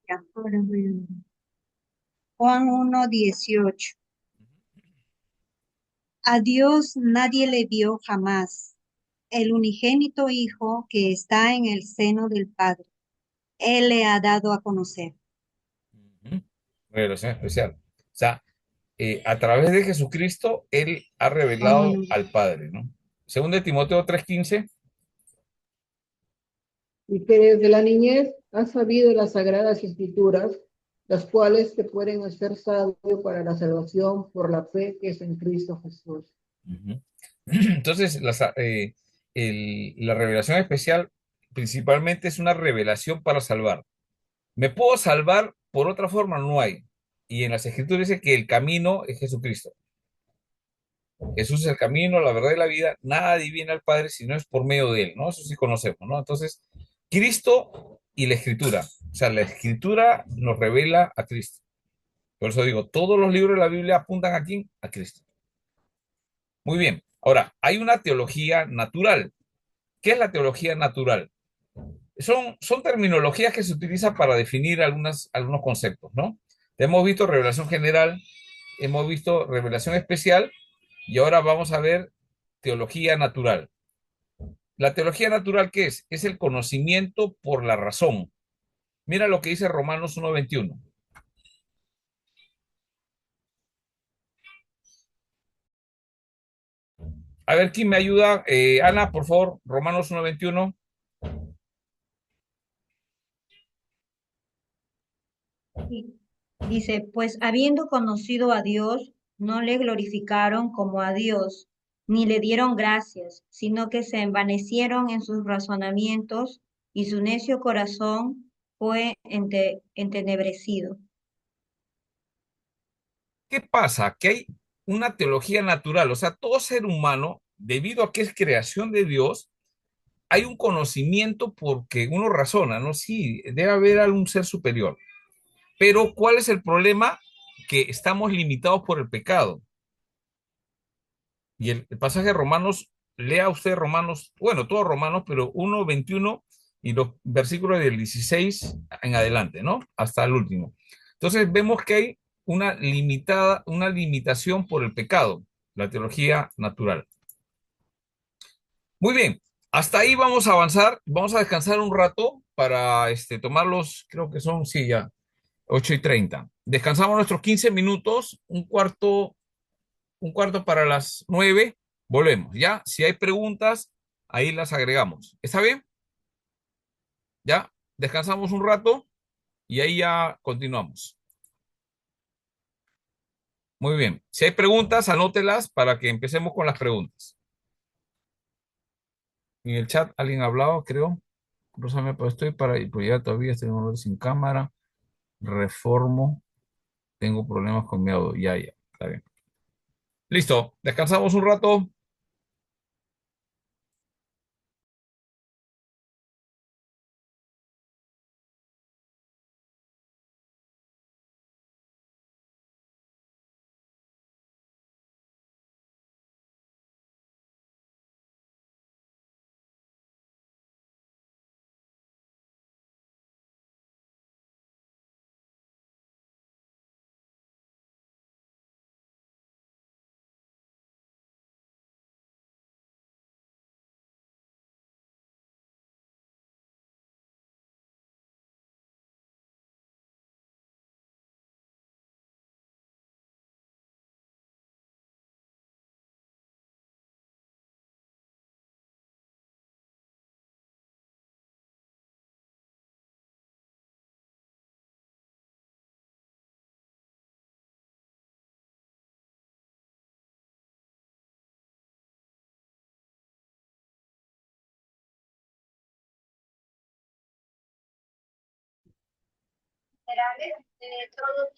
Ya, ahora voy a ver. Juan 1:18. A Dios nadie le vio jamás. El unigénito Hijo que está en el seno del Padre. Él le ha dado a conocer.
Revelación especial. O sea, a través de Jesucristo, Él ha revelado
Mm.
al Padre, ¿no? 2 de Timoteo 3:15.
Y que desde la niñez has sabido las sagradas escrituras, las cuales te pueden hacer sabio para la salvación por la fe que es en Cristo Jesús.
Entonces, la revelación especial principalmente es una revelación para salvar. ¿Me puedo salvar por otra forma? No hay. Y en las Escrituras dice que el camino es Jesucristo. Jesús es el camino, la verdad y la vida. Nada viene al Padre si no es por medio de Él, ¿no? Eso sí conocemos, ¿no? Entonces, Cristo y la Escritura. O sea, la Escritura nos revela a Cristo. Por eso digo, todos los libros de la Biblia apuntan a quién? A Cristo. Muy bien. Ahora, hay una teología natural. ¿Qué es la teología natural? Son terminologías que se utilizan para definir algunos conceptos, ¿no? Hemos visto revelación general, hemos visto revelación especial y ahora vamos a ver teología natural. ¿La teología natural qué es? Es el conocimiento por la razón. Mira lo que dice Romanos 1:21. A ver, ¿quién me ayuda? Ana, por favor, Romanos 1:21.
Sí. Dice, pues habiendo conocido a Dios, no le glorificaron como a Dios, ni le dieron gracias, sino que se envanecieron en sus razonamientos y su necio corazón fue entenebrecido.
¿Qué pasa? Que hay una teología natural, o sea, todo ser humano, debido a que es creación de Dios, hay un conocimiento porque uno razona, ¿no? Sí, debe haber algún ser superior. Pero ¿cuál es el problema? Que estamos limitados por el pecado. Y el pasaje de Romanos, lea usted Romanos, bueno, todos Romanos, pero 1:21 y los versículos del 16 en adelante, ¿no? Hasta el último. Entonces vemos que hay una limitación por el pecado, la teología natural. Muy bien, hasta ahí vamos a avanzar, vamos a descansar un rato para tomarlos, creo que son, sí, ya, 8:30. Descansamos nuestros 15 minutos, un cuarto para las 9. Volvemos, ¿ya? Si hay preguntas, ahí las agregamos. ¿Está bien? ¿Ya? Descansamos un rato y ahí ya continuamos. Muy bien. Si hay preguntas, anótelas para que empecemos con las preguntas. En el chat alguien ha hablado, creo. Rosa, pues estoy para ir, pues ya todavía estoy sin cámara. Reformo. Tengo problemas con mi audio. Ya, ya. Está bien. Listo. Descansamos un rato.
Todos